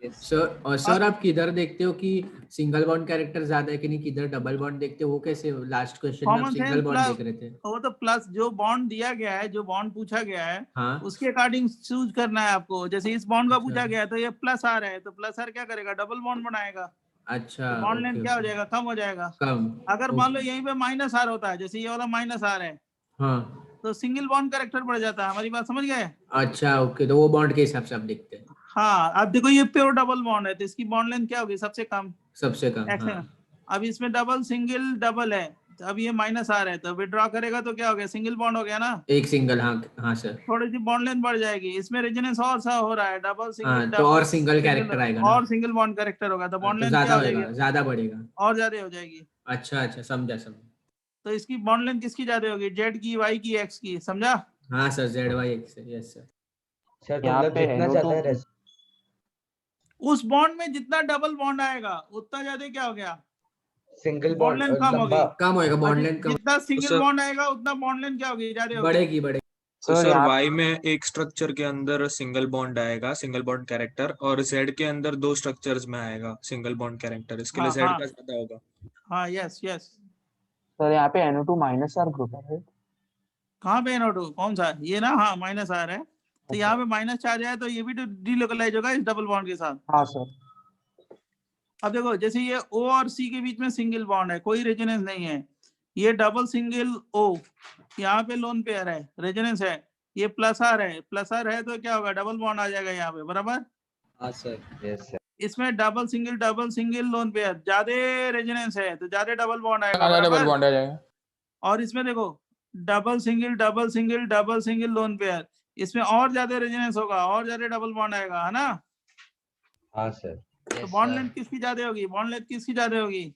Sir और सर आप किधर देखते हो कि सिंगल बॉन्ड कैरेक्टर ज्यादा है कि नहीं, किधर डबल बॉन्ड देखते हो, वो कैसे? लास्ट क्वेश्चन में आप common single sense bond plus, देख रहे थे। वो तो प्लस जो बॉन्ड दिया गया है, जो बॉन्ड पूछा गया है हाँ उसके अकॉर्डिंग चूज करना है आपको। जैसे इस बॉन्ड का अच्छा। पूछा गया है तो ये प्लस आर है, तो प्लस आर क्या करेगा, डबल बॉन्ड बनाएगा, अच्छा तो बॉन्ड लेंथ ओके क्या हो ओके। जाएगा, कम हो जाएगा। कम। अगर मान लो यहीं पे माइनस आर होता है, जैसे ये वाला माइनस आर है, हाँ तो सिंगल बॉन्ड कैरेक्टर बढ़ जाता है, हमारी बात समझ गए। अच्छा ओके, तो वो बॉन्ड के हिसाब से आप देखते हैं। हाँ अब देखो ये प्योर डबल बॉन्ड है तो इसकी बॉन्ड लेंथ क्या होगी, सबसे कम, सबसे कम। एक्स है। हाँ अब इसमें डबल सिंगल डबल है, तो अब ये माइनस आर है, तो विड्रॉ करेगा तो क्या हो गया, सिंगल बॉन्ड हो गया ना, एक सिंगल। हाँ हाँ सर। थोड़ी सी बॉन्ड लेंथ बढ़ जाएगी। इसमें रेजोनेंस और सा हो रहा है, डबल सिंगल हाँ डबल तो और सिंगल कैरेक्टर आएगा ना, और सिंगल बॉन्ड कैरेक्टर होगा, तो बॉन्ड तो लेंथ ज्यादा क्या हो होगा, जाएगी, ज्यादा बढ़ेगा। और ज्यादा हो जाएगी। अच्छा अच्छा समझा समझा। तो इसकी बॉन्ड लेंथ किसकी ज्यादा होगी, जेड की, वाई की, एक्स की, समझा। हाँ सर ZY से। Yes sir. सर तो यहाँ मतलब पे जितना NO2 ज्यादा है उस बॉन्ड में जितना डबल बॉन्ड आएगा उतना ज्यादा क्या हो गया, सिंगल बॉन्ड बॉन्ड लेंथ कम होगी। लंबा। कम होएगा और बॉन्ड लेंथ, कम जितना सिंगल सर- बॉन्ड आएगा उतना बॉन्ड लेंथ क्या होगी, ज्यादा होगी। बढ़ेगी बढ़ेगी। तो सर सर यहाँ Y में एक स्ट्रक्चर के अंदर सिंगल बॉन्ड आएगा, सिंगल बॉन्ड कैरेक्टर, और Z के अंदर 2 स्ट्रक्चर्स में आएगा सिंगल बॉन्ड कैरेक्टर, इसके लिए हाँ, Z हाँ। का ज्यादा होगा। हाँ यस यस। सर यहाँ पे NO2 माइनस आर ग्रुप है right? कहाँ पे NO2 कौन सा, ये ना, हाँ माइनस आर है, तो अच्छा। यहाँ पे माइनस चार्ज है तो ये भी तो डीलोकलाइज होगा इस डबल बॉन्ड के साथ। हाँ सर। अब देखो जैसे ये O और C के बीच में सिंगल बॉन्ड है, कोई रेजोनेंस नहीं है, ये डबल सिंगल O, यहाँ पे लोन पेयर है, रेजोनेंस है, ये प्लस आर है, प्लस आर है तो क्या होगा, डबल बॉन्ड आ जाएगा यहाँ पे, बराबर। हाँ सर। Yes sir. इसमें डबल सिंगल लोन पेयर, ज्यादा रेजोनेंस है तो ज्यादा डबल बॉन्ड आएगा, ज्यादा डबल बराबर। बॉन्ड आ जाएगा। और इसमें देखो डबल सिंगल लोन पेयर, इसमें और ज्यादा रेजोनेंस होगा, और ज्यादा डबल बॉन्ड आएगा, है ना। हाँ सर। तो बॉन्ड लेंथ किसकी ज्यादा होगी, बॉन्ड लेंथ किसकी ज्यादा होगी,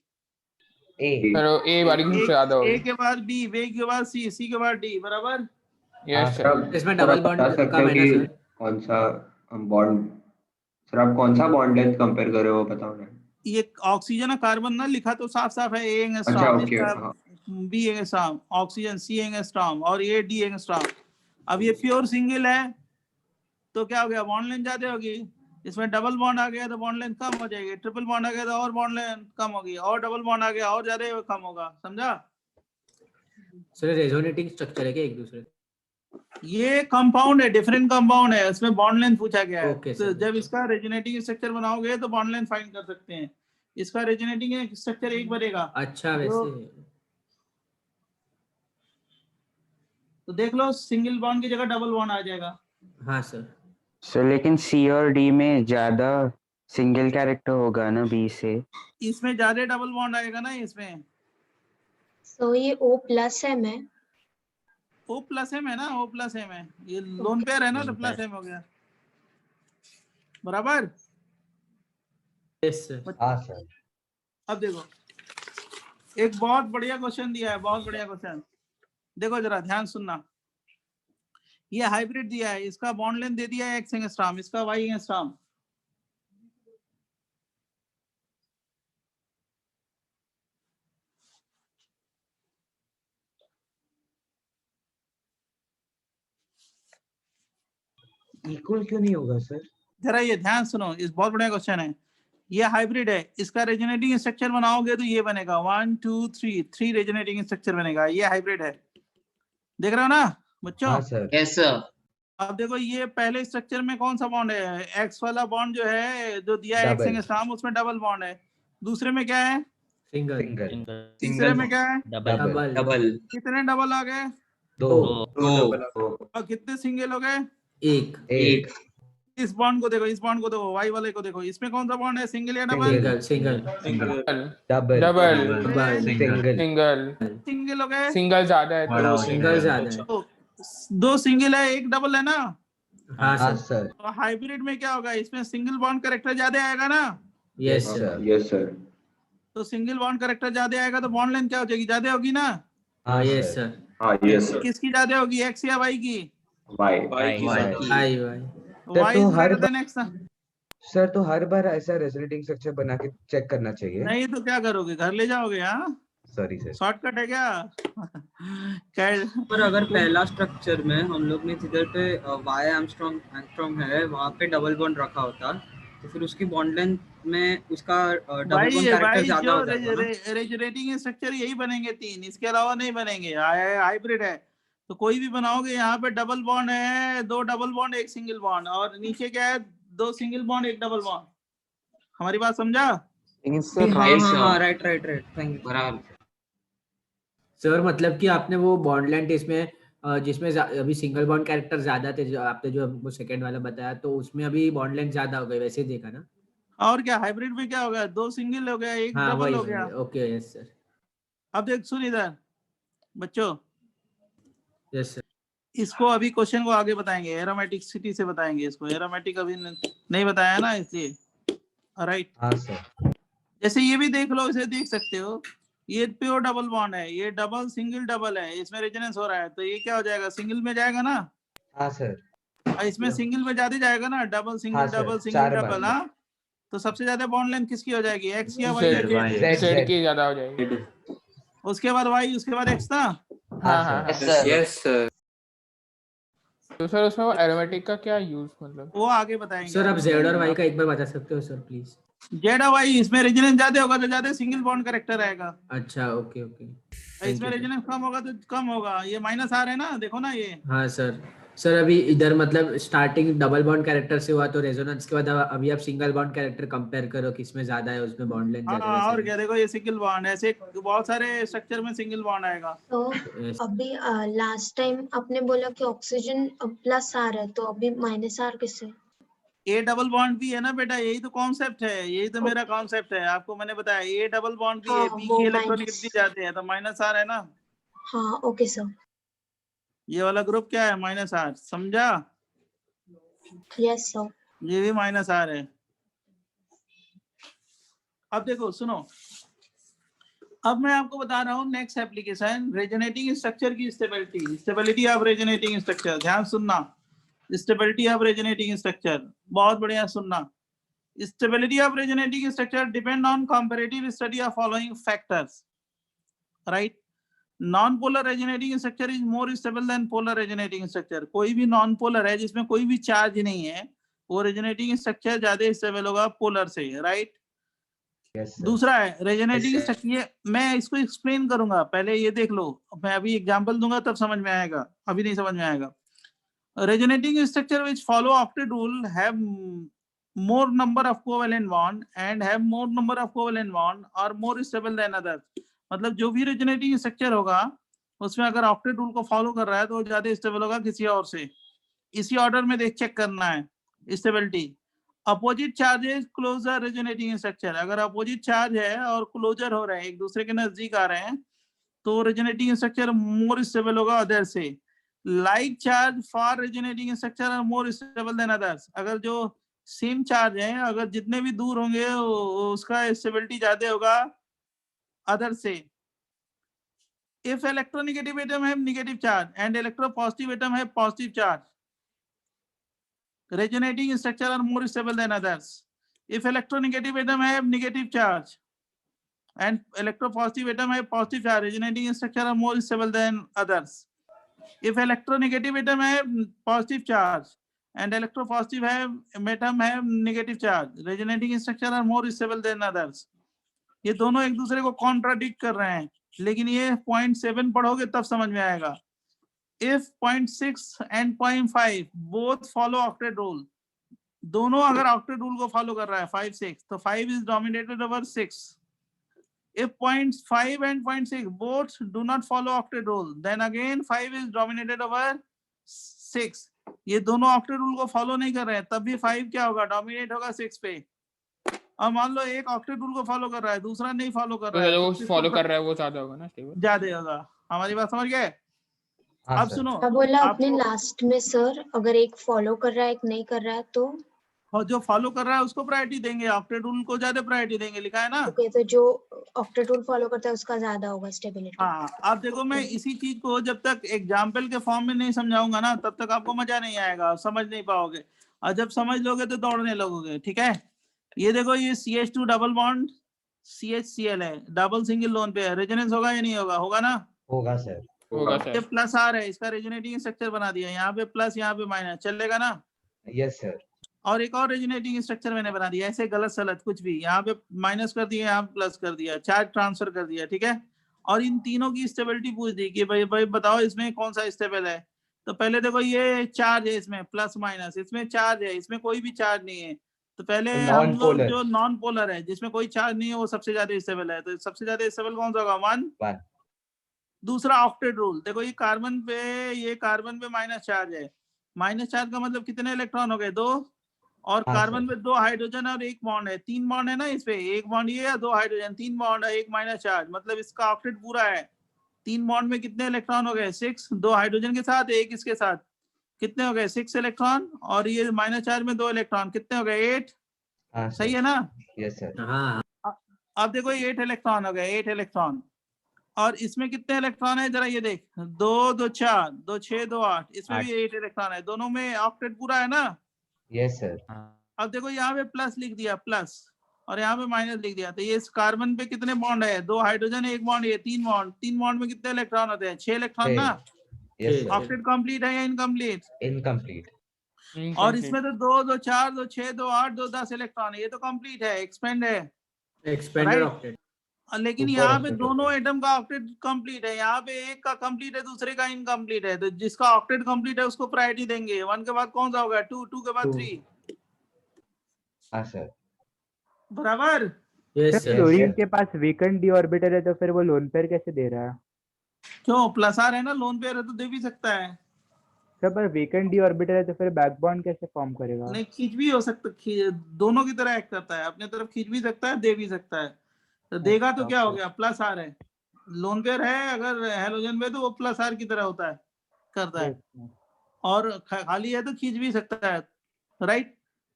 ए। सर A वाली सबसे ज्यादा ए होगी। के बाद बी, बी के बाद सी, सी के बाद डी, बराबर। Yes sir. सर। इसमें डबल बॉन्ड कम है ना सर? कौन सा बॉन्ड, सर आप कौन सा बॉन्ड लेंथ कंपेयर कर रहे हो बताओ ना। ये ऑक्सीजन और कार्बन ना लिखा तो साफ साफ है, ए अच्छा एंगस्ट्रॉम, ओके, इसका हाँ B angstrom, oxygen C angstrom और ये डी एंगस्ट्रॉम। अब ये प्योर सिंगल है तो क्या हो गया, बॉन्ड लेंथ ज्यादा होगी। इसमें डबल बॉन्ड आ गया तो बॉन्ड लेंथ कम हो जाएगी, ट्रिपल बॉन्ड आ गया तो और बॉन्ड लेंथ कम होगी, और डबल बॉन्ड आ गया और ज्यादा कम होगा। समझा? सर रेजोनेटिंग स्ट्रक्चर है क्या एक दूसरे? ये कंपाउंड है, डिफरेंट कंपाउंड है, उसमें बॉन्ड लेंथ पूछा गया है। Okay, तो sir, जब okay. इसका रेजोनेटिंग स्ट्रक्चर बनाओगे तो बॉन्ड लेंथ फाइंड कर सकते हैं। इसका रेजोनेटिंग स्ट्रक्चर एक बनेगा। अच्छा तो वैसे। देख लो, सिंगल बॉन्ड की जगह डबल बॉन्ड आ जाएगा। हाँ सर। सर लेकिन सी और डी में ज्यादा सिंगल कैरेक्टर होगा ना बी से? इसमें ज्यादा डबल बॉन्ड आएगा ना इसमें। तो ये O प्लस है मैं। O प्लस एम है ना, O प्लस एम है, ये लोन पेयर है ना तो प्लस एम हो गया। बराबर? Yes sir. हाँ सर। अब देखो, एक बहुत बढ़िया क्वेश्चन दिया है, बहुत बढ़िया क्वेश्चन। देखो जरा ध्यान सुनना। ये हाइब्रिड दिया है, इसका बॉन्ड लेंथ दे दिया है एक्स एंगस्ट्रॉम, इसका वाई एंगस्ट्रॉम। इक्वल क्यों नहीं होगा सर? जरा ये ध्यान सुनो, इस बहुत बढ़िया क्वेश्चन है। ये हाइब्रिड है, इसका रेजोनेटिंग स्ट्रक्चर बनाओगे तो ये बनेगा 1 2 3, 3 रेजोनेटिंग स्ट्रक्चर बनेगा। ये हाइब्रिड है, देख रहे हो ना बच्चों? हाँ सर। Yes sir. अब देखो ये पहले स्ट्रक्चर में कौन सा बॉन्ड है, एक्स वाला बॉन्ड जो है जो दिया है एक्स Double. एंगस्ट्रॉम, उसमें डबल बॉन्ड है। दूसरे में क्या है, सिंगल। सिंगल। तीसरे में क्या है, डबल। डबल। कितने डबल आ गए, दो। और कितने सिंगल हो गए, एक। इस बॉन्ड को देखो, इस बॉन्ड को देखो, वाई वाले को देखो, इसमें कौन सा बॉन्ड है, सिंगल या double? Single. Single. Double. Double. Single. Single. Single हो गए, सिंगल ज्यादा है तो सिंगल ज्यादा है। तो दो सिंगल है एक डबल है ना। हाँ हाँ सर। सर। तो हाइब्रिड में क्या होगा, इसमें सिंगल बॉन्ड कैरेक्टर ज्यादा आएगा ना। Yes sir. Yes sir. तो सिंगल बॉन्ड कैरेक्टर ज्यादा आएगा तो बॉन्ड लेंथ क्या हो जाएगी, ज्यादा होगी ना। हाँ यस सर। हाँ यस सर। किसकी ज्यादा होगी, एक्स या वाई की? Y I Y. Y is greater than X. Sir तो हर बार ऐसा रेजोनेटिंग स्ट्रक्चर बना के चेक करना चाहिए। नहीं तो क्या करोगे, घर ले जाओगे? हाँ सॉरी सर। शॉर्टकट है क्या? पर अगर पहला स्ट्रक्चर में हम लोग ने जिधर पे वाई एंगस्ट्रॉम है वहाँ पे डबल बॉन्ड रखा होता तो फिर उसकी बॉन्ड लेंथ में उसका डबल बॉन्ड कैरेक्टर ज्यादा हो जाता ना। रेजोनेटिंग स्ट्रक्चर यही बनेंगे तीन, इसके अलावा नहीं बनेंगे। हाइब्रिड है तो कोई भी बनाओगे, यहाँ पे डबल बॉन्ड है, दो डबल बॉन्ड एक सिंगल बॉन्ड, और नीचे क्या है, दो सिंगल बॉन्ड एक डबल बॉन्ड। हमारी बात समझा? हाँ राइट थैंक यू। बराबर सर मतलब कि आपने वो बॉन्ड लेंथ इसमें जिसमें अभी सिंगल बॉन्ड कैरेक्टर ज्यादा थे, जो आपने जो हमको सेकंड वाला बताया, तो उसमें अभी बॉन्ड लेंथ ज्यादा हो गई, वैसे देखा ना? और क्या, हाइब्रिड में क्या हो गया, दो सिंगल हो गया एक हाँ डबल हो गया। Okay yes sir. अब देख सुन इधर बच्चों, यस सर। इसको अभी क्वेश्चन को आगे बताएंगे, एरोमेटिसिटी से बताएंगे इसको, एरोमेटिक अभी नहीं बताया ना इसलिए। राइट। हाँ सर। जैसे ये भी देख लो, इसे देख सकते हो, ये प्योर डबल बॉन्ड है, ये डबल सिंगल डबल है, इसमें रेजोनेंस हो रहा है तो ये क्या हो जाएगा, सिंगल में जाएगा ना। हाँ सर। और इसमें सिंगल में ज्यादा जाएगा ना, डबल सिंगल हाँ सर, डबल सिंगल चार बार। डबल। हाँ तो सबसे ज्यादा बॉन्ड लेंथ किसकी हो जाएगी, एक्स या वाई या जेड? जेड की ज्यादा हो जाएगी। उसके बाद वाई, उसके बाद एक्स ना। हाँ हाँ यस सर। तो सर उसमें वो एरोमेटिक का क्या यूज, मतलब वो आगे बताएंगे। सर आप जेड और वाई का एक बार बता सकते हो सर प्लीज? जेड और वाई, इसमें रेजोनेंस ज्यादा होगा तो ज्यादा सिंगल बॉन्ड कैरेक्टर आएगा, अच्छा ओके ओके। इसमें रेजोनेंस कम होगा तो कम होगा। ये माइनस आ रहे हैं ना, देखो ना ये। हाँ सर। सर अभी इधर मतलब स्टार्टिंग डबल बॉन्ड कैरेक्टर से हुआ तो रेजोनेंस के बाद अभी आप सिंगल बॉन्ड कैरेक्टर कंपेयर करो किसमें ज्यादा है, उसमें बॉन्ड लेंथ ज्यादा है। हाँ और क्या, देखो ये सिंगल बॉन्ड, ऐसे बहुत सारे स्ट्रक्चर में सिंगल बॉन्ड आएगा। तो अभी लास्ट टाइम आपने बोला कि ऑक्सीजन प्लस आर है, तो अभी माइनस आर किससे? ए डबल बॉन्ड भी है ना बेटा, यही तो कॉन्सेप्ट है, यही तो मेरा कॉन्सेप्ट है, आपको मैंने बताया। ए डबल बॉन्ड भी है, हाँ, बी वो की इलेक्ट्रॉनिक minus। कितनी जाते हैं तो माइनस आर है ना। हाँ ओके सर। ये वाला ग्रुप क्या है, माइनस आर, समझा? Yes sir. ये भी माइनस आर है। अब देखो सुनो, अब मैं आपको बता रहा हूँ नेक्स्ट एप्लीकेशन, रेजोनेटिंग स्ट्रक्चर की stability. Stability of resonating structure, ध्यान सुनना। स्टेबिलिटी ऑफ रेजोनेटिंग स्ट्रक्चर, बहुत बढ़िया सुनना। Stability of resonating structure depend on comparative study of following factors, right. Non polar resonating structure is more stable then polar resonating structure. कोई भी non polar है जिसमें कोई भी चार्ज नहीं है, वो रेजोनेटिंग स्ट्रक्चर ज्यादा स्टेबल होगा पोलर से, राइट। दूसरा है रेजोनेटिंग स्ट्रक्चर, ये मैं इसको एक्सप्लेन करूंगा, पहले ये देख लो। मैं अभी एग्जांपल दूंगा तब समझ में आएगा, अभी नहीं समझ में आएगा। Resonating structure which follow octet rule have more number of covalent bond and have more number of covalent bond or more stable than others। मतलब जो भी रेजोनेटिंग स्ट्रक्चर होगा उसमें अगर ऑक्टेट रूल को फॉलो कर रहा है तो वो ज्यादा स्टेबल होगा किसी और से। इसी ऑर्डर में देख चेक करना है stability. Opposite charges closer resonating structure, अगर अपोजिट चार्ज है और क्लोजर हो रहे हैं, एक दूसरे के नजदीक आ रहे हैं, तो रेजोनेटिंग स्ट्रक्चर मोर स्टेबल होगा अदर से। Like charge for resonating structure are more stable than others, अगर जो सेम चार्ज है अगर जितने भी दूर होंगे उसका स्टेबिलिटी ज्यादा होगा अदर से। इफ इलेक्ट्रोनेगेटिव एटम है negative charge and electropositive atom है positive charge, resonating structure are more stable than others. If electronegative atom have negative charge and electropositive atom have positive charge, resonating structure are more stable than others. If electronegative atom have positive charge and electropositive atom have negative charge, resonating structure are more stable than others. ये दोनों एक दूसरे को contradict कर रहे हैं, लेकिन ये 0.7 पढ़ोगे तब समझ में आएगा। If 0.6 and 0.5 both follow octet rule, दोनों अगर octet rule को follow कर रहा है 5, 6, तो 5 is dominated over 6. If 0.5 and 0.6 both do not follow octet rule, then again 5 is dominated over 6. ये दोनों octet rule को follow नहीं कर रहे हैं, तब भी 5 क्या होगा, dominate होगा 6 पे। अब मान लो एक octet rule को follow कर रहा है, दूसरा नहीं follow कर रहा है, तो जो follow कर रहा है वो ज्यादा होगा ना, ज्यादा होगा। हमारी बात समझ गए? अब सुनो, बोला आपने लास्ट में सर, अगर एक फॉलो कर रहा है एक नहीं कर रहा है तो और जो फॉलो कर रहा है उसको प्रायोरिटी देंगे, ऑक्टेट रूल को ज्यादा प्रायोरिटी देंगे, लिखा है ना। ओके, तो जो ऑक्टेट रूल फॉलो करता है उसका ज्यादा होगा स्टेबिलिटी। हाँ, अब देखो मैं इसी चीज को जब तक एग्जाम्पल के फॉर्म में नहीं समझाऊंगा ना तब तक आपको मजा नहीं आएगा, समझ नहीं पाओगे, और जब समझ लोगे तो दौड़ने लगोगे, ठीक है। ये देखो, ये CH2 डबल बॉन्ड CHCl है, डबल सिंगल लोन पे है, रेजोनेंस होगा या नहीं होगा? होगा ना, होगा सर, होगा सर। ये प्लस आर है, इसका रेजोनेटिंग स्ट्रक्चर बना दिया, यहाँ पे प्लस यहाँ पे माइनस, चलेगा ना। Yes sir. और एक और रेजोनेटिंग स्ट्रक्चर मैंने बना दिया, ऐसे गलत सलत कुछ भी, यहाँ पे माइनस कर दिया, यहाँ प्लस कर दिया, चार्ज ट्रांसफर कर दिया, ठीक है। और इन तीनों की स्टेबिलिटी पूछ दी कि भाई बताओ इसमें कौन सा स्टेबल है। तो पहले देखो, ये चार्ज है, इसमें प्लस माइनस, इसमें चार्ज है, इसमें कोई भी चार्ज नहीं है, तो पहले हम लोग जो नॉन पोलर है जिसमें कोई चार्ज नहीं है वो सबसे ज्यादा स्टेबल है, तो सबसे ज्यादा स्टेबल कौन सा होगा? 1। दूसरा ऑक्टेट रूल, देखो ये कार्बन पे माइनस चार्ज है, माइनस चार्ज का मतलब कितने इलेक्ट्रॉन हो गए? 2, और कार्बन पे 2 हाइड्रोजन और 1 बॉन्ड है, 3 बॉन्ड है ना, इस पे 1 बॉन्ड ये है, 2 हाइड्रोजन, 3 बॉन्ड है, 1 माइनस चार्ज, मतलब इसका ऑक्टेट पूरा है। 3 बॉन्ड में कितने इलेक्ट्रॉन हो गए? 6, 2 हाइड्रोजन के साथ, 1 इसके साथ, कितने हो गए? 6 इलेक्ट्रॉन, और ये माइनस चार्ज में 2 इलेक्ट्रॉन, कितने हो गए? 8। सही है ना? Yes sir. अब देखो 8 इलेक्ट्रॉन हो गए, 8 इलेक्ट्रॉन, और इसमें कितने इलेक्ट्रॉन है जरा ये देख, 2, 2, 4, 2, 6, 2, 8, इसमें भी 8 इलेक्ट्रॉन है, दोनों में ऑक्टेट पूरा है ना। Yes sir. अब देखो यहाँ पे प्लस लिख दिया, प्लस, और यहाँ पे माइनस लिख दिया, तो ये इस कार्बन पे कितने बॉन्ड है? 2 हाइड्रोजन, 1 बॉन्ड, ये 3 बॉन्ड, 3 बॉन्ड में कितने इलेक्ट्रॉन होते हैं? 6 इलेक्ट्रॉन ना। ऑक्टेट कंप्लीट है या इनकम्प्लीट? इनकम्प्लीट। और इसमें तो 2, 2, 4, 2, 6, 2, 8, 2, 10 इलेक्ट्रॉन है, ये तो कंप्लीट है, एक्सपेंड है, एक्सपेंडेड ऑक्टेट। लेकिन यहाँ पे दोनों एटम का ऑक्टेट कंप्लीट है, यहाँ पे एक का कंप्लीट है, दूसरे का इनकम्प्लीट है, तो जिसका ऑक्टेट कंप्लीट है उसको प्रायोरिटी देंगे। 1 के बाद कौन सा होगा? 2, 2 के बाद 3। हाँ सर, बराबर। Yes sir. क्लोरीन के पास वीकेंड डी ऑर्बिटल है तो फिर वो लोन पेयर कैसे दे रहा है? क्यों? प्लस आर है ना, लोन पेयर है तो दे भी सकता है सर, पर वीकेंड डी ऑर्बिटल है तो फिर बैक बॉन्ड कैसे फॉर्म करेगा? नहीं, खींच भी हो सकता, दोनों की तरह एक्ट करता है, अपने तरफ खींच भी सकता है, दे भी सकता है। तो देगा तो क्या हो गया? प्लस आर है, लोन पेयर है अगर हेलोजन में तो वो प्लस आर की तरह होता है, करता है, और खाली है तो खींच भी सकता है, राइट।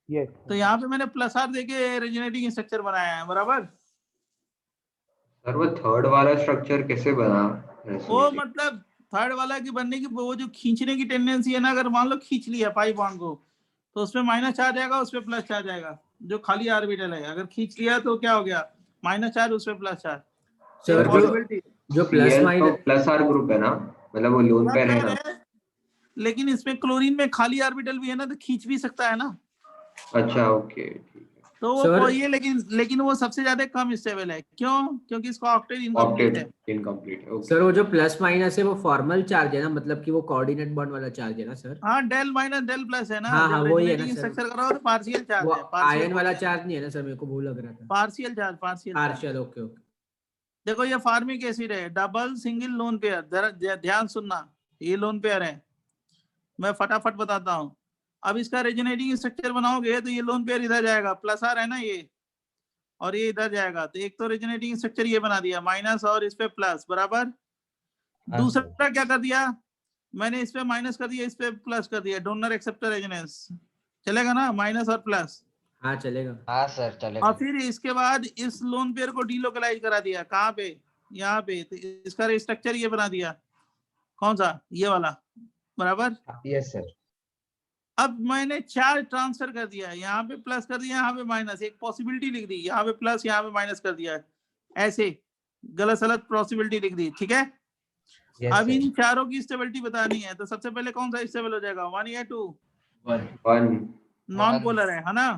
यस। तो यहाँ पे मैंने प्लस आर देके रेजोनेटिंग स्ट्रक्चर बनाया है, बराबर। सर वो थर्ड वाला स्ट्रक्चर कैसे बना? वो मतलब थर्ड वाला की बनने की वो जो खींचने की टेंडेंसी है ना, अगर मान लो खींच लिया पाई बॉन्ड को तो उसमें माइनस चार्ज आएगा, उसपे प्लस चार्ज आएगा। जो खाली ऑर्बिटल है अगर खींच लिया तो क्या हो गया, माइनस चार्ज उसपे प्लस चार्ज। सर जो प्लस Cl तो माइनस प्लस आर ग्रुप है ना, मतलब वो लोन पेयर है ना। लेकिन इसमें क्लोरीन में खाली ऑर्बिटल भी है ना, तो खींच भी सकता है ना। अच्छा ओके ठीक है। तो वो ये लेकिन वो सबसे ज्यादा कम स्टेबल है। क्यों? क्योंकि इसका ऑक्टेट इनकम्प्लीट है। इनकम्प्लीट है। सर वो जो प्लस माइनस है वो फॉर्मल चार्ज है ना, मतलब कि वो कोऑर्डिनेट बॉन्ड वाला चार्ज है ना सर? हाँ, डेल माइनस डेल प्लस है ना। हाँ हाँ जब वही है ना रेजोनेटिंग सर। स्ट्रक्चर करो तो पार्शियल चार्ज वो है। पार्शियल आयन वाला चार्ज नहीं है ना सर? मेरे को वो लग रहा था। Partial charge, partial, okay okay. देखो ये फार्मिक एसिड है, डबल सिंगल लोन पेयर। जरा ध्यान सुनना, ये लोन पेयर है। मैं फटाफट बताता हूँ। अब इसका रेजोनेटिंग स्ट्रक्चर बनाओगे तो ये लोन पेयर इधर जाएगा, प्लस आर है ना ये, और ये इधर जाएगा। तो एक तो रेजोनेटिंग स्ट्रक्चर ये बना दिया माइनस और इस पे प्लस बराबर। दूसरा क्या कर दिया मैंने, इस पे माइनस कर दिया, इस पे प्लस कर दिया। डोनर एक्सेप्टर रेजोनेंस चलेगा ना, माइनस और प्लस। हाँ चलेगा। हाँ सर चलेगा। और फिर इसके बाद इस लोन पेयर को डीलोकलाइज करा दिया। कहाँ पे? यहाँ पे। तो इसका स्ट्रक्चर ये बना दिया। कौन सा? ये वाला बराबर। Yes sir. अब मैंने चार्ज ट्रांसफर कर दिया, यहाँ पे प्लस कर दिया, यहाँ पे माइनस। एक पॉसिबिलिटी लिख दी, यहाँ पे प्लस यहाँ पे माइनस कर दिया। ऐसे गलत सलत पॉसिबिलिटी लिख दी, ठीक है। अब इन चारों की स्टेबिलिटी बतानी है, तो सबसे पहले कौन सा स्टेबल हो जाएगा, 1 या 2? 1 नॉन पोलर है ना।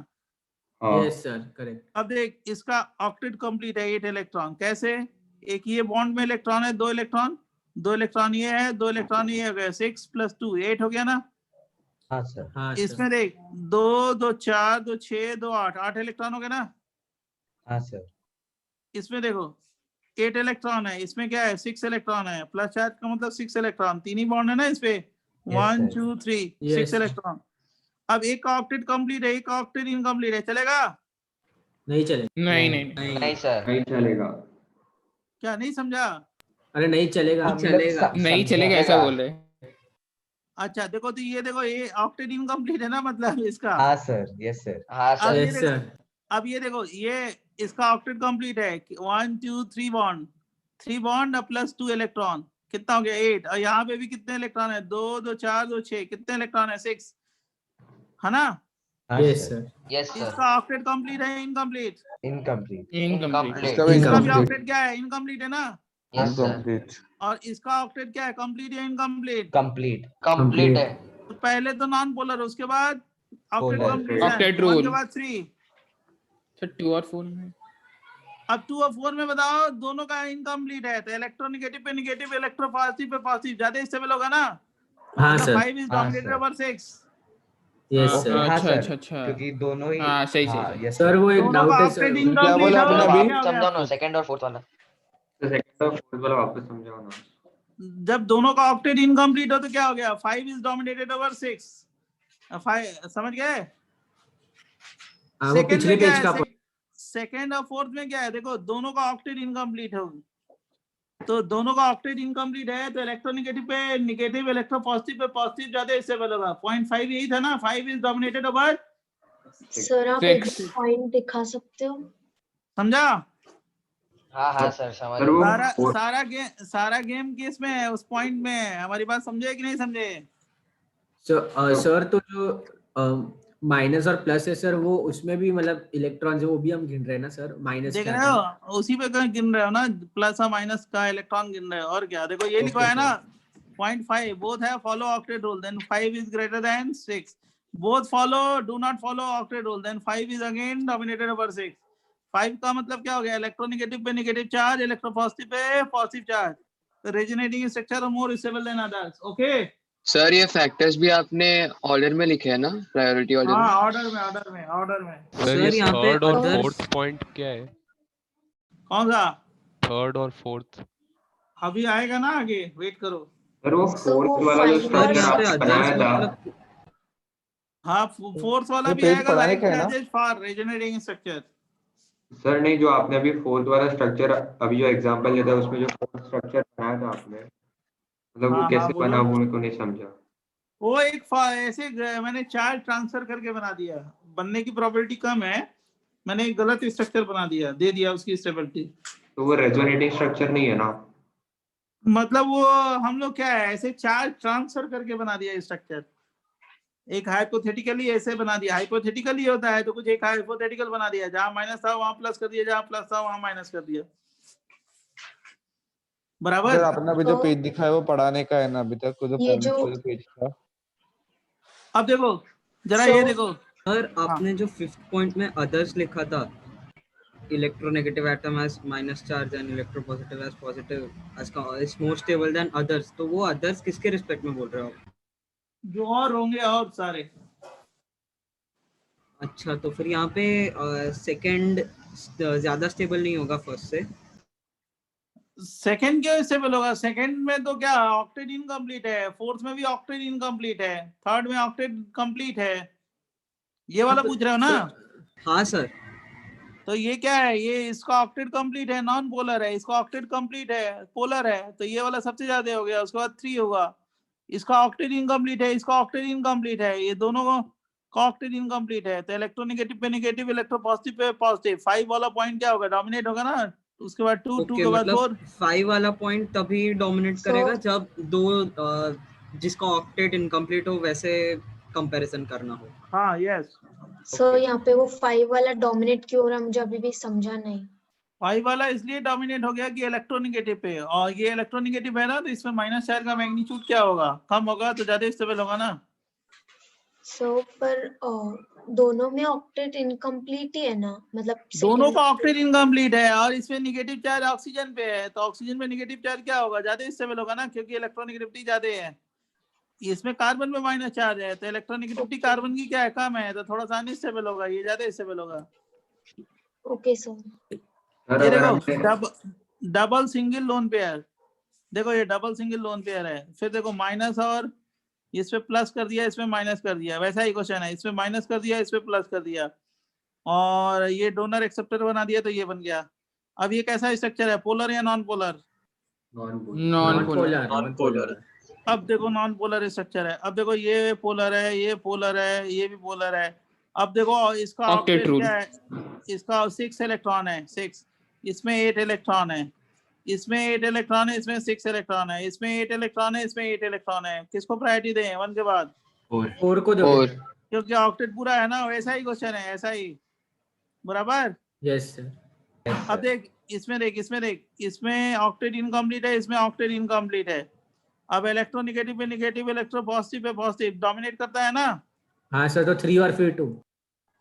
Yes sir correct. अब देख इसका ऑक्टेट कंप्लीट है, 8 इलेक्ट्रॉन। कैसे? एक ये बॉन्ड में इलेक्ट्रॉन है, 2 इलेक्ट्रॉन, 2 इलेक्ट्रॉन ये है, 2 इलेक्ट्रॉन ये हो गया। 6 + 2 8 हो गया ना। हाँ सर। हाँ इसमें देख 2 2 4 2 6 2 8 8 इलेक्ट्रॉन हो गए ना। हाँ सर। इसमें देखो 8 इलेक्ट्रॉन है, इसमें क्या है 6 इलेक्ट्रॉन है। प्लस चार्ज का मतलब 6 इलेक्ट्रॉन, 3 ही बॉन्ड है ना इस पे। 1 2 3 6 इलेक्ट्रॉन। अब एक का ऑक्टेट कंप्लीट है, एक का ऑक्टेट इनकम्प्लीट है, चलेगा? नहीं चलेगा। नहीं सर नहीं चलेगा। क्या नहीं समझा? अरे नहीं चलेगा। नहीं चलेगा ऐसा बोल रहे। अच्छा देखो, तो ये देखो ये ऑक्टेट इनकम्प्लीट है ना, मतलब इसका। हाँ सर। Yes sir. हाँ अब सर ये देखो, अब ये देखो ये इसका ऑक्टेट कंप्लीट है। 1 2 3 बॉन्ड, 3 बॉन्ड प्लस 2 इलेक्ट्रॉन, कितना हो गया 8। और यहाँ पे भी कितने इलेक्ट्रॉन है, 2 2 4 2 6, कितने इलेक्ट्रॉन है 6, है ना। Yes sir. यस सर इसका ऑक्टेट कंप्लीट है इनकम्प्लीट? इनकम्प्लीट। इनकम्प्लीट। इसका भी ऑक्टेट क्या है, इनकम्प्लीट है ना। Yes sir Complete. और इसका ऑक्टेट क्या है, कंप्लीट या इनकम्प्लीट? कंप्लीट। कंप्लीट है। तो पहले तो नॉन पोलर, उसके बाद ऑक्टेट Polar. कंप्लीट Octet है, rule. के बाद 3। सर 2 और 4 में अब 2 और 4 में बताओ, दोनों का इनकम्प्लीट है। तो इलेक्ट्रोनेगेटिव पे नेगेटिव, इलेक्ट्रोपॉजिटिव पे पॉजिटिव, ज्यादा स्टेबल होगा ना। हाँ sir. 5 is dominated over 6। Yes sir. हाँ अच्छा सर, अच्छा। क्योंकि दोनों ही हाँ सही हाँ, सही। यस सर वो एक दोनों डाउट का है ऑक्टेट सर। इनकम्प्लीट बोला हो, आपने तो अभी? क्या हो समझाओ गया? ना सेकंड और फोर्थ वाला। सेकंड और फोर्थ वाला वापस समझाओ ना। जब दोनों का ऑक्टेट इनकम्प्लीट हो तो क्या हो गया, 5 इज डोमिनेटेड ओवर 6। 5 समझ गए। वो सेकंड पिछले में क्या पेज का है, सेकंड और फोर्थ में क्या है, देखो दोनों का ऑक्टेट इनकम्प्लीट हो, तो दोनों का ऑक्टेट इनकम्प्लीट है तो इलेक्ट्रोनेगेटिव पे नेगेटिव, इलेक्ट्रोपॉजिटिव पे पॉजिटिव ज्यादा स्टेबल होगा। 0.5 यही था ना, 5 इज डोमिनेटेड ओवर। सर आप 6। एक पॉइंट दिखा सकते हो? समझा? हाँ हाँ सर समझ सर वो गया। सारा गेम किस में है, उस पॉइंट में है। हमारी बात समझे कि नहीं समझे? सर तो जो माइनस और प्लस है सर, वो उसमें भी मतलब इलेक्ट्रॉन है वो भी हम गिन रहे हैं ना सर? माइनस देख रहे हो, उसी पे गिन रहे हो ना, प्लस और माइनस का इलेक्ट्रॉन गिन रहे हो। और क्या, देखो ये लिखा है ना 0.5 बोथ है follow octet rule, then 5 is greater than 6। Both follow, do not follow octet rule, then 5 is again dominated over 6। 5 का मतलब क्या हो गया, इलेक्ट्रोनेगेटिव पे नेगेटिव चार्ज, इलेक्ट्रोपॉजिटिव पे पॉजिटिव चार्ज। तो resonating structure are more stable than others. Okay sir ये factors भी आपने ऑर्डर में लिखे हैं ना, प्रायोरिटी ऑर्डर में? हाँ, ऑर्डर में। सर यहाँ पे थर्ड और others- पॉइंट क्या है? कौन सा? थर्ड और फोर्थ। अभी आएगा ना, आगे वेट करो। सर वो So वो फोर्थ वाला जो fiber स्ट्रक्चर यहाँ पे आपने others बनाया था, मतलब हाँ, फोर्थ वाला ये भी पेज आएगा, पढ़ाने लाइक का है ना? Charges for resonating structure. Sir नहीं, जो आपने अभी फोर्थ वाला स्ट्रक्चर अभी जो एग्जांपल लिया था उसमें जो फोर्थ स्ट्रक्चर बनाया था आपने, मतलब वो हाँ, कैसे बोलो। बना वो मेरे को नहीं समझा। वो एक ऐसे मैंने चार्ज ट्रांसफर करके बना दिया, बनने की प्रोबेबिलिटी कम है, मैंने एक गलत स्ट्रक्चर बना दिया, दे दिया उसकी स्टेबिलिटी। तो वो रेजोनेटिंग स्ट्रक्चर नहीं है ना। मतलब वो हम लोग क्या है, ऐसे चार्ज ट्रांसफर करके बना दिया स्ट्रक्चर। एक हाइपोथेटिकली ऐसे बना दिया, हाइपोथेटिकली होता है तो कुछ एक हाइपोथेटिकल बना दिया, जहां माइनस था वहां प्लस कर दिया, जहां प्लस था वहां माइनस कर दिया, बराबर। सर आपने अभी जो तो पेज दिखाया वो पढ़ाने का है ना अभी तक, वो जो ये जो पेज था। अब देखो जरा So- ये देखो सर आपने जो 5th पॉइंट में अदर्स लिखा था, electronegative atom has minus charge and electropositive has positive is more stable than others, तो वो अदर्स किसके रिस्पेक्ट में बोल रहे हो आप? जो और होंगे और सारे। अच्छा, तो फिर यहाँ पे सेकंड ज्यादा स्टेबल नहीं होगा फर्स्ट से? सेकंड क्यों स्टेबल होगा? सेकंड में तो क्या ऑक्टेट इनकम्प्लीट है, फोर्थ में भी ऑक्टेट इनकम्प्लीट है, थर्ड में ऑक्टेट कंप्लीट है, ये वाला पूछ रहे हो ना? हाँ सर। तो ये क्या है, ये इसका ऑक्टेट कंप्लीट है, नॉन पोलर है, इसका ऑक्टेट कंप्लीट है, पोलर है, तो ये वाला सबसे ज्यादा हो गया, उसके बाद 3 होगा। इसका ऑक्टेट इनकम्प्लीट है, इसका ऑक्टेट इनकम्प्लीट है, ये दोनों का ऑक्टेट इनकम्प्लीट है, तो इलेक्ट्रोनेगेटिव पे नेगेटिव, इलेक्ट्रोपॉजिटिव पे पॉजिटिव, 5 वाला पॉइंट क्या होगा, डोमिनेट होगा ना। उसके बाद 2, 2 के बाद 4। 5 वाला पॉइंट तभी डोमिनेट करेगा जब दो जिसका ऑक्टेट इनकम्प्लीट हो वैसे कंपैरिजन करना हो। हाँ, यस। सो यहाँ पे वो 5 वाला डोमिनेट क्यों हो रहा है, मुझे अभी भी समझा नहीं। 5 वाला इसलिए डोमिनेट हो गया कि इलेक्ट्रोनेगेटिव पे, और ये इलेक्ट्रोनेगेटिव है ना, तो इसमें माइनस चार्ज का मैग्नीट्यूड क्या होगा, कम होगा, तो ज्यादा स्टेबल होगा ना। सो पर दोनों में ऑक्टेट इनकम्प्लीट ही है ना, मतलब दोनों second- का ऑक्टेट इनकम्प्लीट है, और इसमें नेगेटिव चार्ज ऑक्सीजन पे है, तो ऑक्सीजन में नेगेटिव चार्ज क्या होगा, ज्यादा स्टेबल होगा ना, क्योंकि इलेक्ट्रोनेगेटिविटी ज्यादा है। इसमें कार्बन में माइनस चार्ज है, तो इलेक्ट्रोनेगेटिविटी कार्बन की क्या है, कम है, तो थोड़ा सा अनस्टेबल होगा, ये ज्यादा स्टेबल होगा। Okay sir. ये देखो डबल सिंगल लोन पेयर, देखो ये डबल सिंगल लोन पेयर है, फिर देखो माइनस और इस पे प्लस कर दिया, इसमें माइनस कर दिया, वैसा ही क्वेश्चन है, इसमें माइनस कर दिया, इस पे प्लस कर दिया, और ये डोनर एक्सेप्टर बना दिया, तो ये बन गया। अब ये कैसा स्ट्रक्चर है, पोलर या नॉन पोलर? Non polar. अब देखो नॉन पोलर स्ट्रक्चर है, अब देखो ये पोलर है, ये पोलर है, ये भी पोलर है। अब देखो इसका ऑक्टेट ऑक्टेट रूल। क्या है, इसका 6 इलेक्ट्रॉन है, 6, इसमें 8 इलेक्ट्रॉन है, इसमें 8 इलेक्ट्रॉन है, इसमें 6 इलेक्ट्रॉन है, इसमें 8 इलेक्ट्रॉन है, इसमें 8 इलेक्ट्रॉन है। किसको प्रायोरिटी दें 1 के बाद? 4 को दो। क्योंकि ऑक्टेट पूरा है ना, वैसा ही क्वेश्चन है, ऐसा ही, बराबर। Yes sir. अब देख इसमें देख, इसमें ऑक्टेट इनकम्प्लीट है, इसमें ऑक्टेट इनकम्प्लीट है। अब इलेक्ट्रोनेगेटिव पे नेगेटिव, इलेक्ट्रोपॉजिटिव पे पॉजिटिव, डोमिनेट करता है ना। हाँ सर, तो 3 और फिर 2।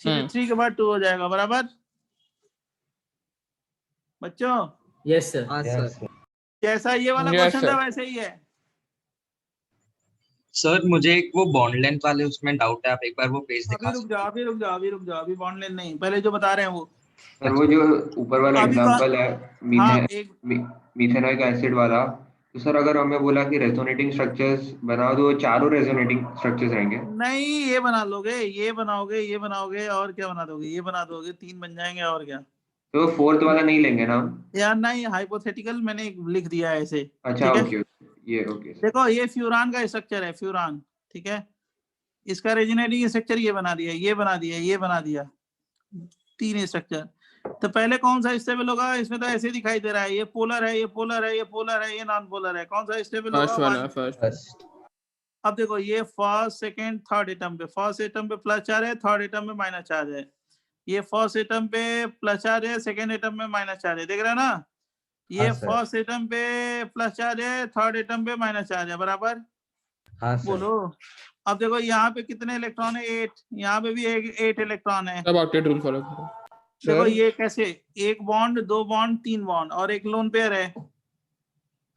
3 के बाद 2 हो जाएगा, बराबर बच्चों? Yes sir. हाँ सर। जैसा ये वाला Yes, क्वेश्चन था sir. वैसे ही है। सर मुझे एक वो बॉन्ड लेंथ वाले उसमें डाउट है, आप एक बार वो पेज दिखा अभी रुक जाओ, अभी बॉन्ड लेंथ नहीं, पहले जो बता रहे हैं वो। सर वो जो ऊपर वाला अभी एग्जांपल है हाँ, एक मीथेनॉइक एसिड वाला, तो सर अगर हमें बोला कि रेजोनेटिंग स्ट्रक्चर्स बना दो, चारों रेजोनेटिंग स्ट्रक्चर्स रहेंगे? नहीं, ये बना लोगे, ये बनाओगे, ये बनाओगे, और क्या बना दोगे, ये बना दोगे, 3 बन जाएंगे, और क्या। तो फोर्थ वाला नहीं लेंगे ना? यार नहीं, हाइपोथेटिकल मैंने लिख दिया है ऐसे। अच्छा, ठीक है? ओके, ये ओके। देखो ये फ्यूरान का स्ट्रक्चर है, फ्यूरान, ठीक है, इसका रेजोनेटिंग स्ट्रक्चर ये बना दिया, ये बना दिया, ये बना दिया, 3 स्ट्रक्चर। तो पहले कौन सा स्टेबल होगा? इसमें तो ऐसे दिखाई दे रहा है, ये पोलर है, ये पोलर है, ये पोलर है, ये नॉन पोलर है, कौन सा स्टेबल फर्स्ट होगा? वाला, फर्स्ट। अब देखो ये फर्स्ट सेकंड थर्ड एटम पे, फर्स्ट एटम पे प्लस चार्ज है, थर्ड एटम पे माइनस चार्ज है, ये फर्स्ट एटम पे प्लस चार्ज है, सेकंड एटम पे माइनस चार्ज है, देख रहे हो ना? ये फर्स्ट एटम पे प्लस चार्ज है, थर्ड एटम पे माइनस चार्ज है, बराबर? हाँ बोलो। अब देखो यहाँ पे कितने इलेक्ट्रॉन है? 8, यहाँ पे भी 8 इलेक्ट्रॉन है। सब ऑक्टेट रूल फॉलो करो। देखो ये कैसे, 1 बॉन्ड, 2 बॉन्ड, 3 बॉन्ड, और एक लोन पेयर है,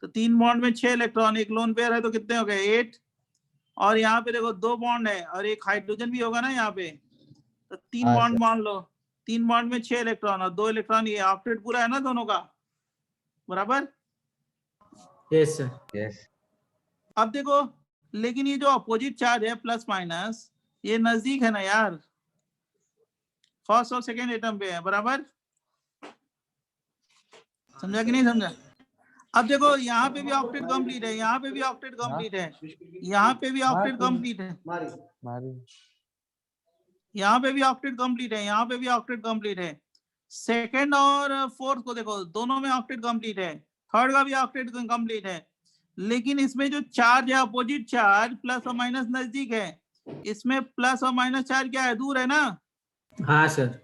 तो 3 बॉन्ड में 6 इलेक्ट्रॉन, एक लोन पेयर है, तो कितने हो गए? 8। और यहाँ पे देखो 2 बॉन्ड है, और एक हाइड्रोजन भी होगा ना यहाँ पे, तो 3 बॉन्ड मान लो, 3 बॉन्ड में 6 इलेक्ट्रॉन और 2 इलेक्ट्रॉन, ये ऑक्टेट पूरा है ना दोनों का, बराबर? Yes sir. यस। अब देखो, लेकिन ये जो अपोजिट चार्ज है प्लस माइनस, ये नजदीक है ना यार, फर्स्ट और सेकेंड एटम पे है, बराबर? समझा कि नहीं समझा? अब देखो यहाँ पे भी ऑक्टेट कंप्लीट है, यहाँ पे भी ऑक्टेट कंप्लीट है, यहाँ पे भी ऑक्टेट कंप्लीट है, यहाँ पे भी ऑक्टेट कंप्लीट है, यहाँ पे भी ऑक्टेट कंप्लीट है। सेकंड और फोर्थ को देखो, दोनों में ऑक्टेट कंप्लीट है, थर्ड का भी ऑक्टेट कंप्लीट है, लेकिन इसमें जो चार्ज है अपोजिट चार्ज प्लस और माइनस नजदीक है, इसमें प्लस और माइनस चार्ज क्या है, दूर है ना। हाँ सर।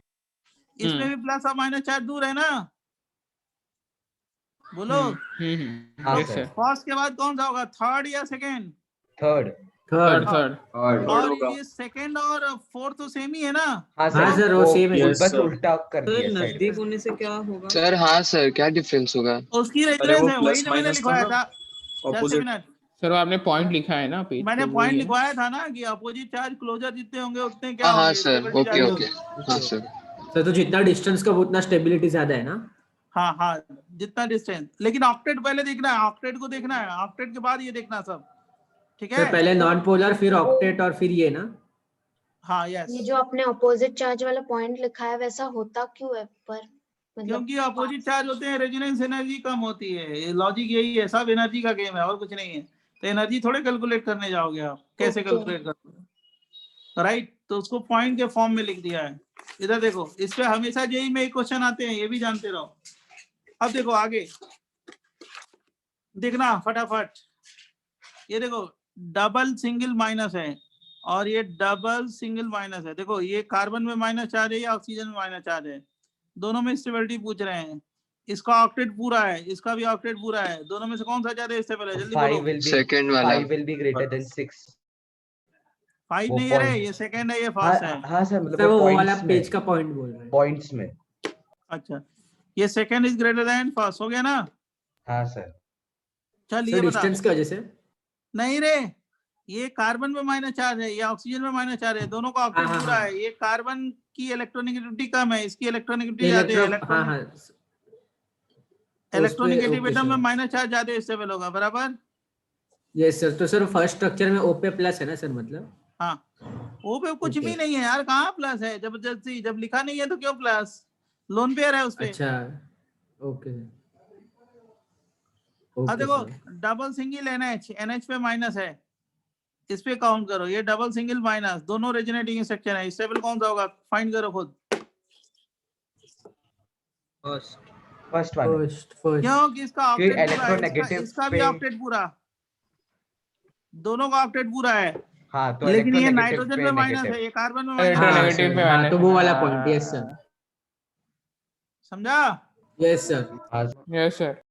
इसमें भी प्लस और माइनस चार्ज दूर है ना, बोलो। हाँ यस सर। सर। फर्स्ट के बाद कौन सा होगा, थर्ड या सेकंड? थर्ड। थर्ड। थर्ड। और ये सेकंड और फोर्थ तो सेम ही है ना। हाँ हाँ सर, वो सेम है। बस उल्टा कर तो दिया साइड नजदीक में। होने से क्या होगा? सर हाँ सर, क्या डिफरेंस होगा? उसकी अरे रेफरेंस वो है, वही प्लस तो मैंने माइनस लिखवाया था। Just opposite. मिनट, सर वो आपने पॉइंट लिखा है ना पेज मैंने पे, पॉइंट वही है। लिखवाया था ना कि अपोजिट चार्ज क्लोजर जितने होंगे उतने क्या हाँ हाँ होंगे, सर, स्टेबिलिटी ओके ज्यादा ओके, होगी। हाँ सर। सर तो जितना डिस्टेंस का उतना स्टेबिलिटी ज्यादा है ना। हाँ हाँ, जितना डिस्टेंस, लेकिन ऑक्टेट पहले देखना है, ऑक्टेट को देखना है, ऑक्टेट के बाद ये देखना सब, ठीक सर है। पहले नॉन पोलर, फिर ऑक्टेट और फिर ये ना। हाँ यस, ये जो आपने अपोजिट चार्ज वाला पॉइंट लिखा है वैसा होता क्यों है पर, मतलब क्योंकि अपोजिट चार्ज होते हैं, रेजोनेंस एनर्जी कम होती है, लॉजिक यही है, सब एनर्जी का गेम है और कुछ नहीं है। तो एनर्जी थोड़े कैलकुलेट करने जाओगे आप, कैसे Okay. कैलकुलेट करोगे, राइट। तो उसको पॉइंट के फॉर्म में लिख दिया है। इधर देखो, इस पे हमेशा जेई में क्वेश्चन आते हैं, ये भी जानते रहो। अब देखो आगे देखना फटाफट, ये देखो डबल सिंगल माइनस है और ये डबल सिंगल माइनस है। देखो ये कार्बन में माइनस चार्ज है या ऑक्सीजन में माइनस चार्ज है, दोनों में स्टेबिलिटी पूछ रहे हैं। इसका ऑक्टेट पूरा है, इसका भी ऑक्टेट पूरा है, दोनों में से कौन सा ज्यादा स्टेबल है, जल्दी बोलो। सेकंड वाला। 5 will be greater than 6। 5 वो नहीं है रे, point- ये सेकंड है, ये फर्स्ट है। हाँ सर, मतलब सर वो वाला पॉइंट्स में, पेज का पॉइंट बोल रहे हैं। पॉइंट्स में। अच्छा, ये second is greater then first, हो गया ना। हाँ सर। चल सर ये बता, डिस्टेंस की वजह से। नहीं रे, ये कार्बन में माइनस चार्ज है, ये ऑक्सीजन में माइनस चार्ज है, दोनों का ऑक्टेट हाँ, पूरा हाँ। है। ये कार्बन की इलेक्ट्रोनेगेटिविटी कम है, इसकी इलेक्ट्रोनेगेटिविटी ज्यादा है। हाँ हाँ। इलेक्ट्रोनेगेटिव ओके एटम में सर। माइनस चार्ज ज्यादा स्टेबल होगा, बराबर। यस सर, तो सर फर्स्ट स्ट्रक्चर में O पे प्लस है ना सर, मतलब। हाँ, वो पे कुछ भी नहीं है यार, कहाँ प्लस है, जबरदस्ती, जब लिखा नहीं है तो क्यों प्लस, लोन पेयर है उसपे। अच्छा ओके। अब देखो डबल सिंगल NH, NH पे माइनस है, इस पे काउंट करो, ये डबल सिंगल माइनस, दोनों रेजोनेटिंग स्ट्रक्चर है, स्टेबल कौन सा होगा, फाइंड करो खुद। फर्स्ट वाला। क्यों कि इसका ऑक्टेट पूरा है, इलेक्ट्रोनेगेटिव इसका भी पे- ऑक्टेट पूरा, दोनों का ऑक्टेट पूरा है। हाँ तो लेकिन ये electronegative नाइट्रोजन पे में माइनस negative। है, ये कार्बन में हाँ, माइनस इलेक्ट्रोनेगेटिव सर, पे हाँ, माइनस तो वो वाला है। पॉइंट। Yes sir. समझा। Yes sir. Yes sir.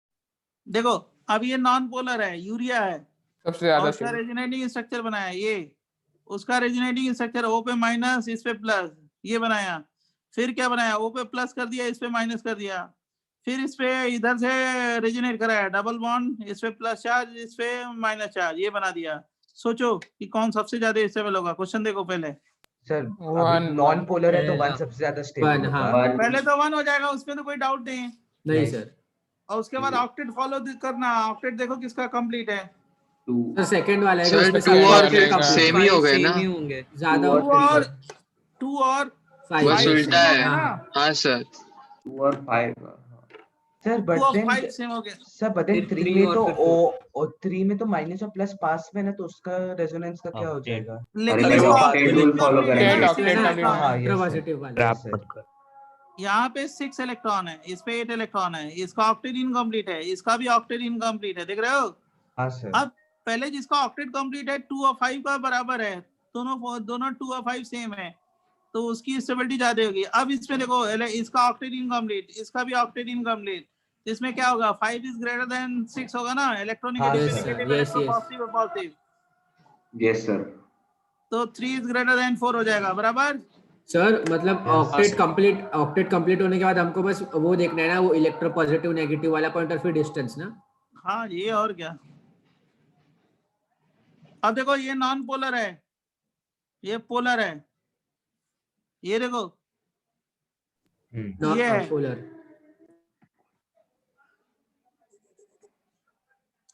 देखो अब ये नॉन पोलर है, यूरिया है, सबसे ज्यादा और उसका stable। रेजोनेटिंग स्ट्रक्चर बनाया ये, उसका रेजोनेटिंग स्ट्रक्चर O पे माइनस, इस पे प्लस, ये बनाया। फिर क्या बनाया, O पे प्लस कर दिया, इस पे माइनस कर दिया, फिर इस पे इधर से रेजोनेट कराया, डबल बॉन्ड, इस पे प्लस चार्ज, इस पे माइनस चार्ज, ये बना दिया। सोचो कि कौन सबसे ज्यादा स्टेबल होगा, क्वेश्चन देखो पहले। सर One, नॉन पोलर है तो one। 1 सबसे ज्यादा स्टेबल One, हाँ। होगा। पहले तो 1 हो जाएगा, उसमें तो कोई डाउट नहीं है। नहीं सर। और उसके बाद ऑक्टेट फॉलो करना, ऑक्टेट देखो किसका कंप्लीट है। सर सेकंड वाला है, सर उसमें 2 और complete। सेम ही हो गए ना, सेम ही होंगे। ज्यादा 2 और फाइव। बस उल्टा है। है ना? हाँ सर। 2 और 5। सर 2 बट और देन 5 सेम हो गया। सर बट देन फिर 3 three में और तो फिर ओ 3 में तो माइनस और प्लस पास में ना, तो उसका रेजोनेंस का क्या हो जाएगा? लेकिन अरे इसका ऑक्टेट रूल फॉलो Octet, करेंगे। octet complete। हाँ yes, पॉजिटिव वाला। yes, यहाँ पे 6 इलेक्ट्रॉन है, इस पे 8 इलेक्ट्रॉन है, इसका ऑक्टेट इनकम्प्लीट है, इसका भी ऑक्टेट इनकम्प्लीट है, देख रहे हो। हाँ सर। अब पहले जिसका ऑक्टेट कंप्लीट है 2 और 5 का बराबर है, दोनों 2 और 5 सेम है, तो उसकी स्टेबिलिटी ज्यादा होगी। अब इसमें देखो, इसका ऑक्टेट इनकम्प्लीट, इसका भी ऑक्टेट इनकम्प्लीट, इसमें क्या होगा, 5 इज ग्रेटर देन 6 होगा ना, इलेक्ट्रोनेगेटिव हाँ, पे sir. Negative, Yes, electro yes. Positive pay positive, yes sir. तो 3 इज ग्रेटर देन 4 हो जाएगा, बराबर। सर मतलब ऑक्टेट कंप्लीट होने के बाद हमको बस वो देखना है ना, वो इलेक्ट्रो पॉजिटिव नेगेटिव वाला पॉइंट और फिर डिस्टेंस ना। हाँ ये और क्या। अब देखो ये नॉन पोलर है, ये पोलर है, ये देखो ये है। पोलर।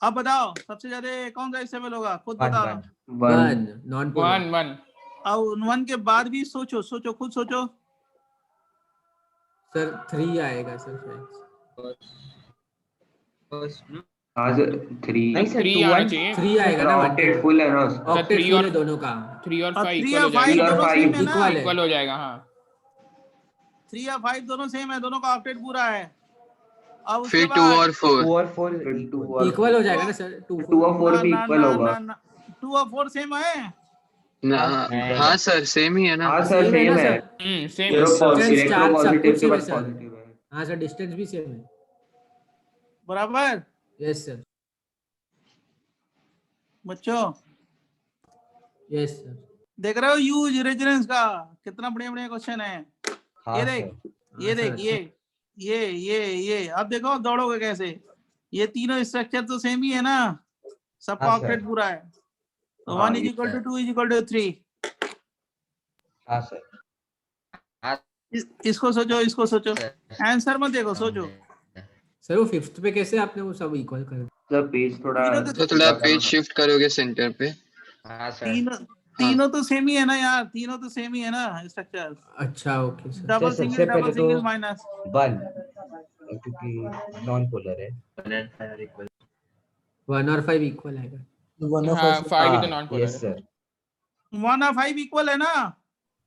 अब बताओ सबसे ज्यादा कौन सा स्टेबल होगा, खुद बताओ। 1 नॉन पोलर। 1 और 1 के बाद भी सोचो, खुद सोचो। सर 3 आएगा सर शायद। फर्स्ट ना। हाँ सर 3। नहीं सर 3 आना चाहिए। 3 आएगा ना, ऑक्टेट फुल है ना उसका। ऑक्टेट 3 फुल और है दोनों का। 3 और और 5 3 इक्वल हो और 5 जाएगा। दोनों और सेम है five ना, equal है। इक्वल हो जाएगा। हाँ 3 या 5 दोनों सेम है, दोनों का ऑक्टेट पूरा है। अब उसके फिर बाद 2 और 4 2 और 4 इक्वल हो जाएगा ना सर? 2 और 4 भी इक्वल होगा 2 और 4 सेम है। ना। हाँ सर सेम ही है ना। हाँ सर सेम है सेम ना है। सर? सेम डिस्टेंस चार्ज सब कुछ सेम है सर। पॉजिटिव है। हाँ सर, डिस्टेंस भी सेम है। बराबर यस सर। बच्चों, यस सर। देख रहे हो यूज रेजोनेंस का कितना बढ़िया बढ़िया क्वेश्चन है। हाँ ये देख, सर। ये देख, ये अब देखो दौड़ोगे कैसे। ये तीनों स्ट्रक्चर तो सेम ही है ना, सबका हाँ, ऑक्टेट सर। पूरा है। तो हाँ, 1 is equal to 2 is equal to 3। हाँ सर। इसको सोचो, इसको सोचो, आंसर मत देखो, सोचो। सर वो 5th पे कैसे आपने वो सब इक्वल कर दिया? सर पेज थोड़ा तीनों थोड़ा पेज शिफ्ट करोगे सेंटर पे। हाँ सर। तीनों तो सेम ही है ना यार, तीनों तो सेम ही है ना स्ट्रक्चर। अच्छा ओके सर। डबल सबसे सिंगल, पहले डबल तो सिंगल माइनस 1 क्योंकि नॉन पोलर है। 1 और 5 इक्वल आएगा। हाँ 5 की तो नॉन पोलर यस है। सर। 1 और 5 इक्वल है ना। हाँ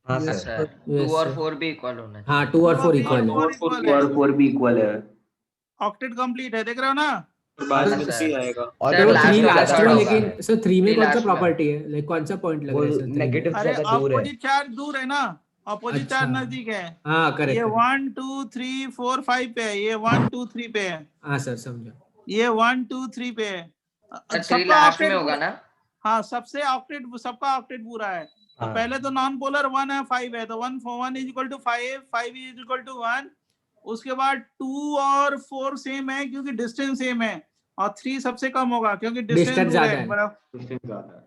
हाँ सर। सर। 2 और 4 भी इक्वल होना चाहिए। हाँ 2 और 4 इक्वल है। 2 और 4 भी इक्वल है। ऑक्टेट कंप्लीट है, देख रहे हो ना। बाद हाँ में सर। 3 आएगा। और सर वो last 3 में लास्ट third में, होगा। लेकिन सर 3 में Three कौन सा last में। प्रॉपर्टी है? लाइक कौन सा पॉइंट लग वो रहा है सर? 3 में? नेगेटिव अरे ज्यादा दूर है। अपोजिट चार्ज दूर है ना, अपोजिट अच्छा। चार्ज नजदीक है। हाँ ये करेक्ट। 1 2 3 4 5 पे है, ये 1 2 3 पे है, हाँ सर समझा। ये 1 2 3 पे है। सर 3 सबका लास्ट ऑक्टेट में होगा पूरा, ना। हाँ सबसे ऑक्टेट, सबका ऑक्टेट पूरा है। तो हाँ। पहले तो नॉन पोलर 1 है, 5 है, तो 1 is equal to 5, 5 is equal to 1। उसके बाद 2 और 4 सेम है क्योंकि डिस्टेंस सेम है, और 3 सबसे कम होगा क्योंकि डिस्टेंस Distance दूर ज्यादा है। है। बराबर। डिस्टेंस ज्यादा है।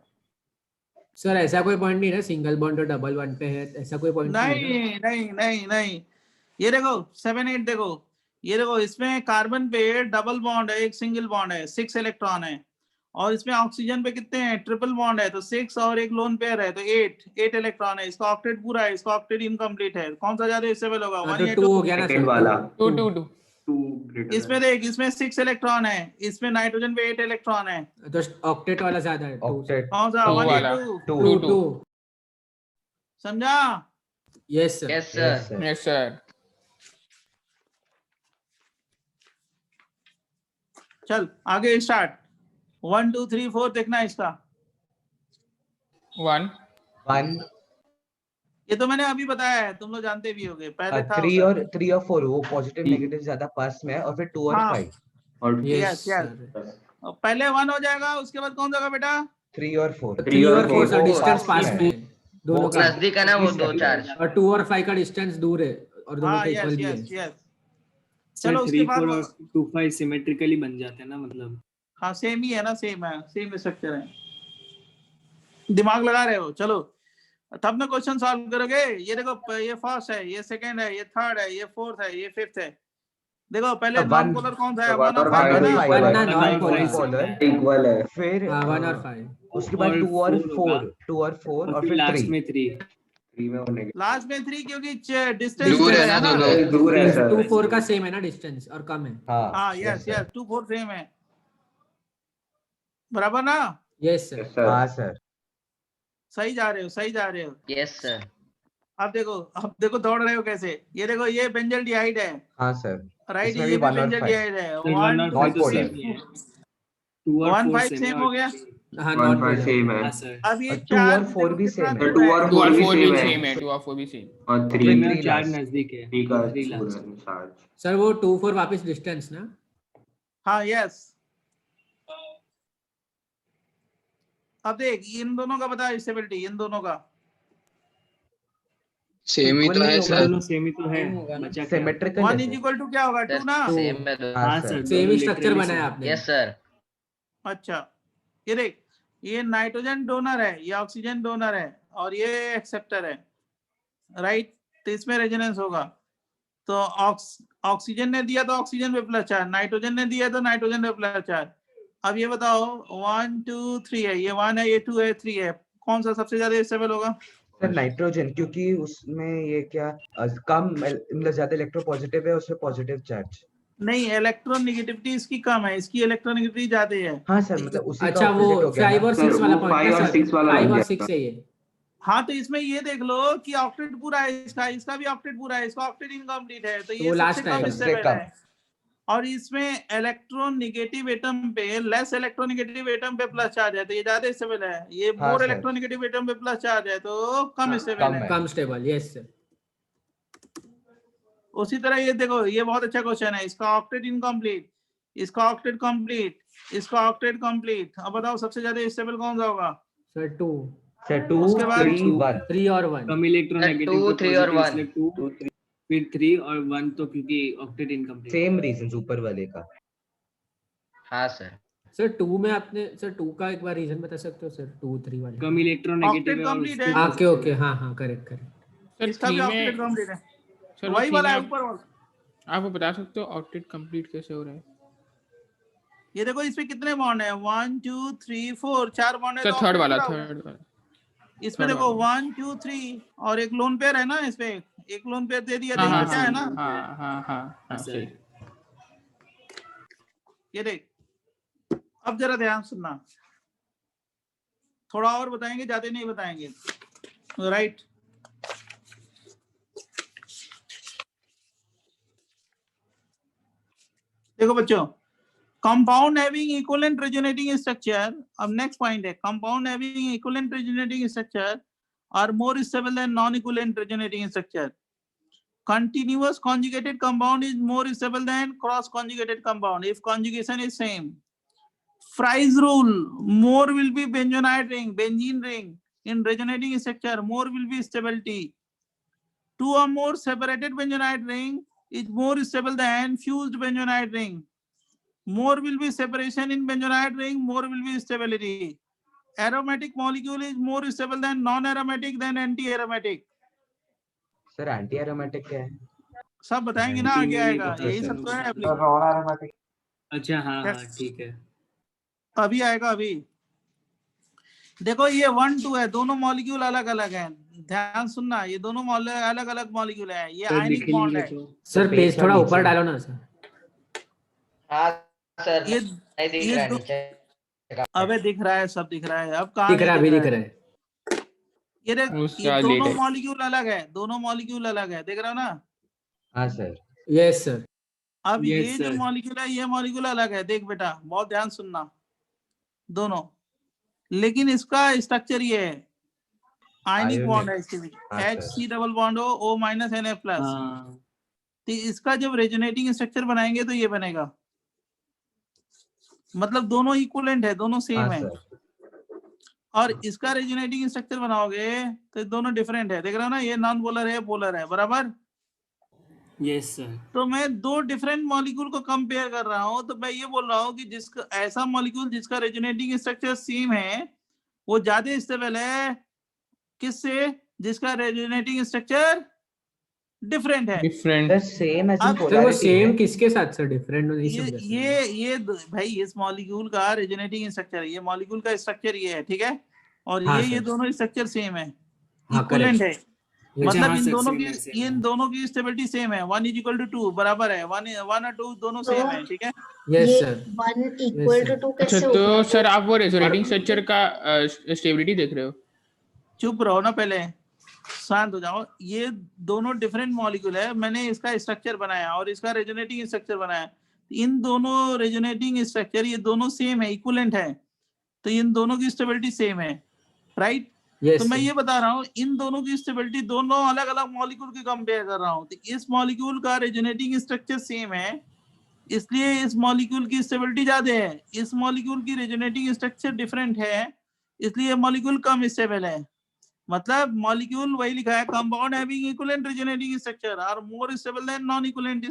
सर ऐसा कोई पॉइंट नहीं है सिंगल बॉन्ड और डबल बॉन्ड पे है, ऐसा कोई पॉइंट नहीं है नहीं नहीं नहीं नहीं, ये देखो 7 8 देखो, ये देखो इसमें कार्बन पे डबल बॉन्ड है, एक सिंगल बॉन्ड है, 6 इलेक्ट्रॉन है। और इसमें ऑक्सीजन पे कितने हैं? ट्रिपल बॉन्ड है, तो 6 और एक लोन पेयर है, तो 8 इलेक्ट्रॉन है। इसका ऑक्टेट पूरा है, इसका ऑक्टेट इनकम्प्लीट है। कौन सा ज्यादा स्टेबल होगा? ना। 1 तो या 2 2? हो गया ना सेकंड सर? वाला 2 2 2 2 ग्रेटर इसमें देख, इसमें 6 इलेक्ट्रॉन है, इसमें नाइट्रोजन पे 8 इलेक्ट्रॉन है। तो ऑक्टेट वाला ज्यादा है। 2 ऑक्टेट कौन सा? 1 वाला। या 2? 2 2। समझा? Yes sir. Yes yes sir. Sir. Yes sir. चल आगे स्टार्ट। 1 2 3 4 देखना है इसका। 1 1 ये तो मैंने अभी बताया है, तुम लोग जानते भी होगे, पहले था 3 होता। और 3 और 4 वो पॉजिटिव नेगेटिव ज्यादा पास में है, और फिर 2 और हाँ। 5 और यस यस, पहले 1 हो जाएगा, उसके बाद कौन सा होगा बेटा? 3 और 4 3 और 4 सर वो डिस्टेंस पास पास में में है। है दोनों का। नजदीक है ना वो 2 चार्ज। और 2 और 5 का डिस्टेंस दूर है और दोनों हाँ का यस इक्वल भी है। Yes yes. चलो उसके 3 बाद 4 और 2 5 सिमेट्रिकली बन जाते हैं ना, मतलब। हाँ सेम ही है ना, सेम है, सेम स्ट्रक्चर है। दिमाग लगा रहे हो? चलो तब ना क्वेश्चन सॉल्व करोगे। ये देखो, ये फर्स्ट है, ये सेकंड है, ये थर्ड है, ये फोर्थ है, ये फिफ्थ है। देखो पहले नॉन पोलर कौन सा है? 1 और 5 है ना। 1 ना नॉन पोलर। इक्वल है। फिर हाँ 1 और 5। उसके बाद 2 और 4 और फिर लास्ट 3 में 3। 3 में होने के लास्ट में 3 क्योंकि डिस्टेंस दूर है ना दोनों। दूर है सर। 2 4 का सेम है ना डिस्टेंस, और कम है। हाँ यस यस, 2 4 सेम है, बराबर ना? Yes sir. हाँ सर। सही जा रहे हो, सही जा रहे हो। Yes sir. अब देखो दौड़ रहे हो कैसे। ये देखो, ये बेंजल डिहाइड है, हाँ सर। राइट? इसमें ये भी भी 1 और बेंजल 5 डिहाइड है। Non 1 2 polar. 2 और 1 4 5 सेम हो गया। हाँ 1 नॉन 5 पोलर। सेम है। हाँ सर। अब ये 2 और चार्ज 4 भी कितना सेम है। दूर 2 और 4 भी सेम है। सेम है, 2 और 4 भी सेम। और 3 3 में 4 लास्ट। नजदीक है। 3 का 3 दूर लास्ट। है चार्ज। सर वो 2 4 वापस डिस्टेंस ना। हाँ यस। अब देख, इन दोनों का बता स्टेबिलिटी, इन दोनों का। सेम ही तो है सर। दोनों सेम ही तो है, बचा क्या? सिमेट्रिकल 1 इज इक्वल टू क्या होगा? 2 ना? सेम में दो। हाँ हाँ सर। सर। सेम ही स्ट्रक्चर बनाया आपने। Yes sir. अच्छा, ये देख, ये नाइट्रोजन डोनर है, ये ऑक्सीजन डोनर है, और ये एक्सेप्टर है, राइट? तो इसमें रेजोनेंस होगा। तो ऑक्सीजन ने दिया तो ऑक्सीजन पे प्लस चार्ज, नाइट्रोजन ने दिया तो नाइट्रोजन पे प्लस चार्ज। अब ये बताओ, 1 2 3 है, ये 1 है, ये 2 है, 3 है, कौन सा सबसे ज्यादा स्टेबल होगा? सर नाइट्रोजन, क्योंकि उसमें ये क्या कम मतलब ज्यादा इलेक्ट्रो पॉजिटिव है, उसमें पॉजिटिव चार्ज। नहीं, इलेक्ट्रॉन नेगेटिविटी इसकी कम है, इसकी इलेक्ट्रॉन नेगेटिविटी ज्यादा है। हाँ सर, मतलब उसी का अच्छा वो ऑपोजिट हो गया 5 ना। और 6 वाला पॉइंट 5 ना और सर? 6 वाला 5 हो और गया। 6 है ये। हाँ तो इसमें ये देख लो कि ऑक्टेट पूरा है, इसका भी ऑक्टेट पूरा है, इसका ऑक्टेट इनकम्प्लीट है, तो ये last सबसे कम आएगा। स्टेबल है। और इसमें इलेक्ट्रोनेगेटिव एटम पे लेस इलेक्ट्रोनेगेटिव एटम पे प्लस चार्ज है, तो ये ज्यादा स्टेबल है। ये हाँ, मोर सर। इलेक्ट्रोनेगेटिव एटम पे प्लस चार्ज है तो कम स्टेबल है। कम स्टेबल, यस सर। उसी तरह ये देखो, ये बहुत अच्छा क्वेश्चन है, इसका ऑक्टेट इनकम्प्लीट, इसका ऑक्टेट कंप्लीट, इसका ऑक्टेट कंप्लीट। अब बताओ सबसे ज्यादा स्टेबल कौन सा होगा? सर 2 सर 2 उसके बाद 3 1 3 और 1 कम इलेक्ट्रोनेगेटिव 2 3 और 1 2 3 फिर 3 और 1 तो क्योंकि ऑक्टेट इनकम्प्लीट। सेम रीजंस ऊपर वाले का। हाँ सर। सर 2 में आपने सर 2 का एक बार रीजन बता सकते हो सर? 2 3 वाले कम इलेक्ट्रोनेगेटिव ऑक्टेट कंप्लीट है। ओके ओके, हाँ करेक्ट। सर इसका भी 3 ऑक्टेट में कंप्लीट है, सर वही 3 वाला में है ऊपर वाला। आप वो बता सकते हो ऑक्टेट कंप्लीट कैसे हो रहा है? ये देखो इसमें कितने बॉन्ड है, 1 2 3 4, 4 बॉन्ड है। सर तो थर्ड octet वाला पूरा होगा। इसमें third देखो वाला। 1 2 3 और एक लोन पेयर है ना, इसमें एक लोन पेयर दे दिया, हाँ देख हाँ बचा है ना। हाँ सही। ये देख, अब जरा ध्यान सुनना, थोड़ा और बताएंगे, ज्यादा नहीं बताएंगे, राइट। देखो बच्चों, compound having equivalent resonating structure, अब नेक्स्ट पॉइंट है, compound having equivalent resonating structure are more stable than non equivalent resonating structure. Continuous conjugated compound is more stable than cross conjugated compound if conjugation is same. Fry's rule, more will be benzoate ring in resonating structure, more will be stability. 2 or more separated benzoate ring is more stable than fused benzoate ring. More will be separation in benzoate ring, more will be stability. Aromatic molecule is more stable than non-aromatic than anti-aromatic. Sir anti aromatic क्या है? सब बताएंगे ना, आगे आएगा, यही सब तो है। Non aromatic. अच्छा हाँ ठीक है, अभी आएगा। अभी देखो ये 1 2 है, दोनों मॉलिक्यूल अलग अलग हैं, ध्यान सुनना, ये दोनों अलग अलग मॉलिक्यूल है, ये आयनिक बॉन्ड है। सर पेज थोड़ा ऊपर डालो ना सर। हाँ सर ये नहीं दिख रहा है नीचे। अबे दिख रहा है, सब दिख रहा है। अब कहाँ दिख रहा है, अभी दिख रहा है। ये देख, ये दोनों मॉलिक्यूल अलग है, दोनों मॉलिक्यूल अलग है, देख रहा हो ना? हाँ सर। Yes sir. अब ये जो मॉलिक्यूल है, ये मॉलिक्यूल अलग है, देख बेटा बहुत ध्यान सुनना, दोनों, लेकिन इसका स्ट्रक्चर ये है, आयनिक बॉन्ड है इसके बीच, HC डबल बॉन्ड हो O माइनस NF प्लस। तो इसका जब रेजोनेटिंग स्ट्रक्चर बनाएंगे तो ये बनेगा, मतलब दोनों इक्विवेलेंट है, दोनों सेम है। और इसका रेजोनेटिंग स्ट्रक्चर बनाओगे तो दोनों डिफरेंट है, देख रहे हो ना, ये नॉन पोलर है, पोलर है, बराबर। Yes sir. तो मैं दो डिफरेंट मॉलिक्यूल को कंपेयर कर रहा हूं, तो मैं ये बोल रहा हूं कि जिसका ऐसा मॉलिक्यूल जिसका रेजोनेटिंग स्ट्रक्चर सेम है वो ज्यादा स्टेबल है किससे? जिसका रेजोनेटिंग स्ट्रक्चर डिफरेंट है। डिफरेंट सेम है सर, वो सेम किसके साथ सर? डिफरेंट नहीं समझा। ये भाई इस मॉलिक्यूल का रेजोनेटिंग स्ट्रक्चर है, ये मॉलिक्यूल का स्ट्रक्चर ये है, ठीक है, और हाँ, ये दोनों स्ट्रक्चर सेम है, हाँ, इक्विवेलेंट है, मतलब हाँ, इन दोनों की स्टेबिलिटी सेम है, 1 = 2 बराबर है, 1 और 2 दोनों सेम है, ठीक है। Yes sir. 1 = 2 अच्छा, कैसे तो होगा? सर आप वो रेजोनेटिंग स्ट्रक्चर का स्टेबिलिटी देख रहे हो? चुप रहो ना, पहले शांत हो जाओ। ये दोनों डिफरेंट मॉलिक्यूल है, मैंने इसका स्ट्रक्चर बनाया और इसका रेजोनेटिंग स्ट्रक्चर बनाया, इन दोनों रेजोनेटिंग स्ट्रक्चर ये दोनों सेम है, इक्विवेलेंट है, तो इन दोनों की स्टेबिलिटी सेम है, राइट। तो मैं ये बता रहा हूँ इन दोनों की स्टेबिलिटी, दोनों अलग अलग मॉलिक्यूल की कंपेयर कर रहा हूँ, तो इस मॉलिक्यूल का रेजोनेटिंग स्ट्रक्चर सेम है, इसलिए इस मॉलिक्यूल की स्टेबिलिटी ज्यादा है, इस मॉलिक्यूल की रेजोनेटिंग स्ट्रक्चर डिफरेंट है, इसलिए मॉलिक्यूल कम स्टेबल है। मतलब मॉलिक्यूल वही लिखा है, compound having equivalent resonating structure are more stable than non equivalent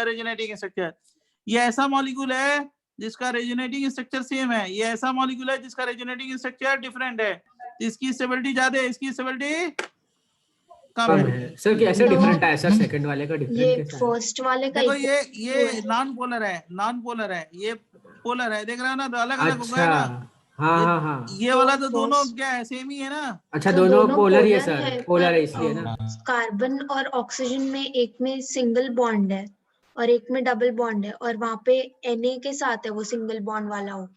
resonating structure. ये ऐसा मॉलिक्यूल है जिसका रेजोनेटिंग स्ट्रक्चर सेम है, ये ऐसा मॉलिक्यूल है जिसका रेजोनेटिंग स्ट्रक्चर डिफरेंट है, इसकी स्टेबिलिटी ज्यादा है, इसकी स्टेबिलिटी कम है। सर कैसे डिफरेंट है सर? सेकंड वाले का डिफरेंट ये कैसा है? फर्स्ट वाले का देखो ये नॉन पोलर है, नॉन पोलर है, ये पोलर है, देख रहे हो ना, तो अलग अलग हो गया ना। हाँ। ये वाला तो दोनों क्या है, सेम ही है ना। अच्छा, दोनों पोलर ही है सर, पोलर है इसलिए ना। कार्बन और ऑक्सीजन में एक में सिंगल बॉन्ड है और एक में डबल बॉन्ड है, और वहां पे Na के साथ है वो सिंगल बॉन्ड वाला हो,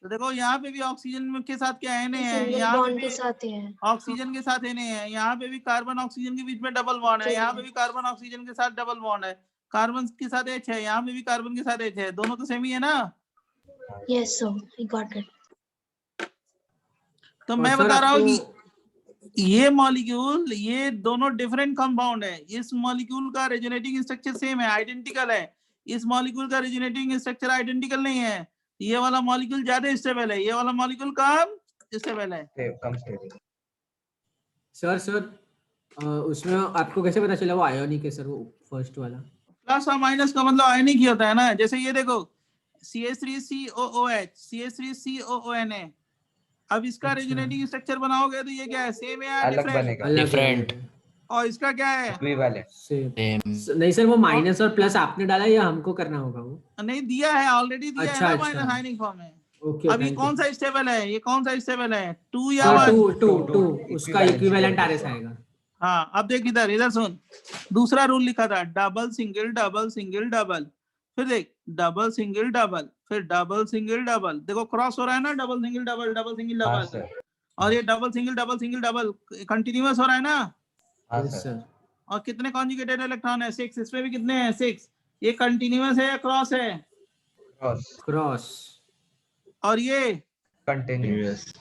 तो देखो यहाँ पे भी ऑक्सीजन के साथ क्या Na है, सिंगल यहाँ पे बॉन्ड भी के साथ है। ऑक्सीजन के साथ Na है, यहाँ पे भी कार्बन ऑक्सीजन के बीच में डबल बॉन्ड है, यहाँ पे भी कार्बन ऑक्सीजन के साथ डबल बॉन्ड है, कार्बन के साथ H है, यहाँ पे भी कार्बन के साथ H है, दोनों तो सेम ही है ना। Yes sir, I got it. तो और मैं सर बता रहा हूँ आपको कि ये मॉलिक्यूल, ये दोनों डिफरेंट कंपाउंड है, इस मॉलिक्यूल का रेजोनेटिंग स्ट्रक्चर सेम है, आइडेंटिकल है, इस मॉलिक्यूल का रेजोनेटिंग स्ट्रक्चर आइडेंटिकल नहीं है, ये वाला मॉलिक्यूल ज्यादा स्टेबल है, ये वाला मॉलिक्यूल कम स्टेबल है। कम स्टेबल। सर उसमें आपको कैसे पता चला वो आयोनिक है सर, वो फर्स्ट वाला? प्लस और माइनस का मतलब आयनिक ही होता है ना। जैसे ये देखो CH3COOH, CH3COONA, अब इसका अच्छा। रेजोनेटिंग स्ट्रक्चर बनाओगे तो ये क्या है, सेम है या अलग डिफरेंट? बनेगा। डिफरेंट। और इसका क्या है? इक्विवेलेंट। सेम। नहीं सर, वो माइनस और प्लस आपने डाला या हमको करना होगा वो? नहीं दिया है, ऑलरेडी दिया अच्छा, है ना, अच्छा। माइनस आयनिक फॉर्म में। ओके, अब ये थैंक कौन यू सा स्टेबल है, ये कौन सा स्टेबल है, 2 या सर। 1? टू उसका इक्विवेलेंट आरएस आएगा। हाँ अब देख इधर, इधर सुन, दूसरा रूल लिखा था, double single double single double, फिर देख डबल सिंगल डबल, फिर डबल सिंगल डबल, देखो क्रॉस हो रहा है ना, double single double, double single हाँ डबल, सर। और ये डबल सिंगल डबल कंटिन्यूअस हो रहा है ना। हाँ यस सर। सर। और कितने कॉन्जुगेटेड इलेक्ट्रॉन है? 6। इसमें भी कितने हैं? 6। ये कंटिन्यूअस है या क्रॉस है? क्रॉस। और ये कंटिन्यूअस।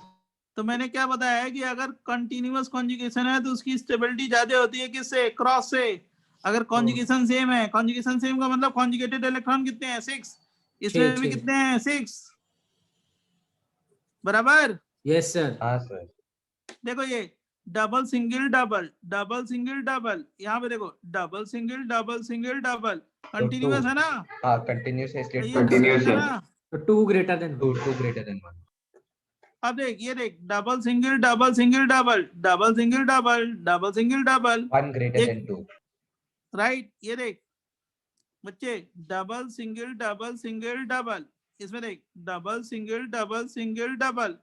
तो मैंने क्या बताया है कि अगर कंटिन्यूअस कॉन्जुगेशन है तो उसकी स्टेबिलिटी ज्यादा होती है किससे? क्रॉस से। अगर कॉन्जुगेशन सेम है, कॉन्जुगेशन सेम का मतलब कॉन्जुगेटेड इलेक्ट्रॉन कितने हैं? 6। इसमें भी कितने हैं? 6 बराबर। Yes sir. हाँ सर। देखो ये double single double, double single double, यहाँ पे देखो डबल सिंगल डबल, कंटिन्यूअस है ना? हाँ कंटिन्यूअस है, इसलिए कंटिन्यूअस है ना? तो 2 ग्रेटर देन 2 ग्रेटर देन 1। अब देख, ये देख double single double, double single double, double single double, 1 greater than 2। Right. ये देख बच्चे, डबल सिंगल डबल, इसमें देख डबल सिंगल डबल,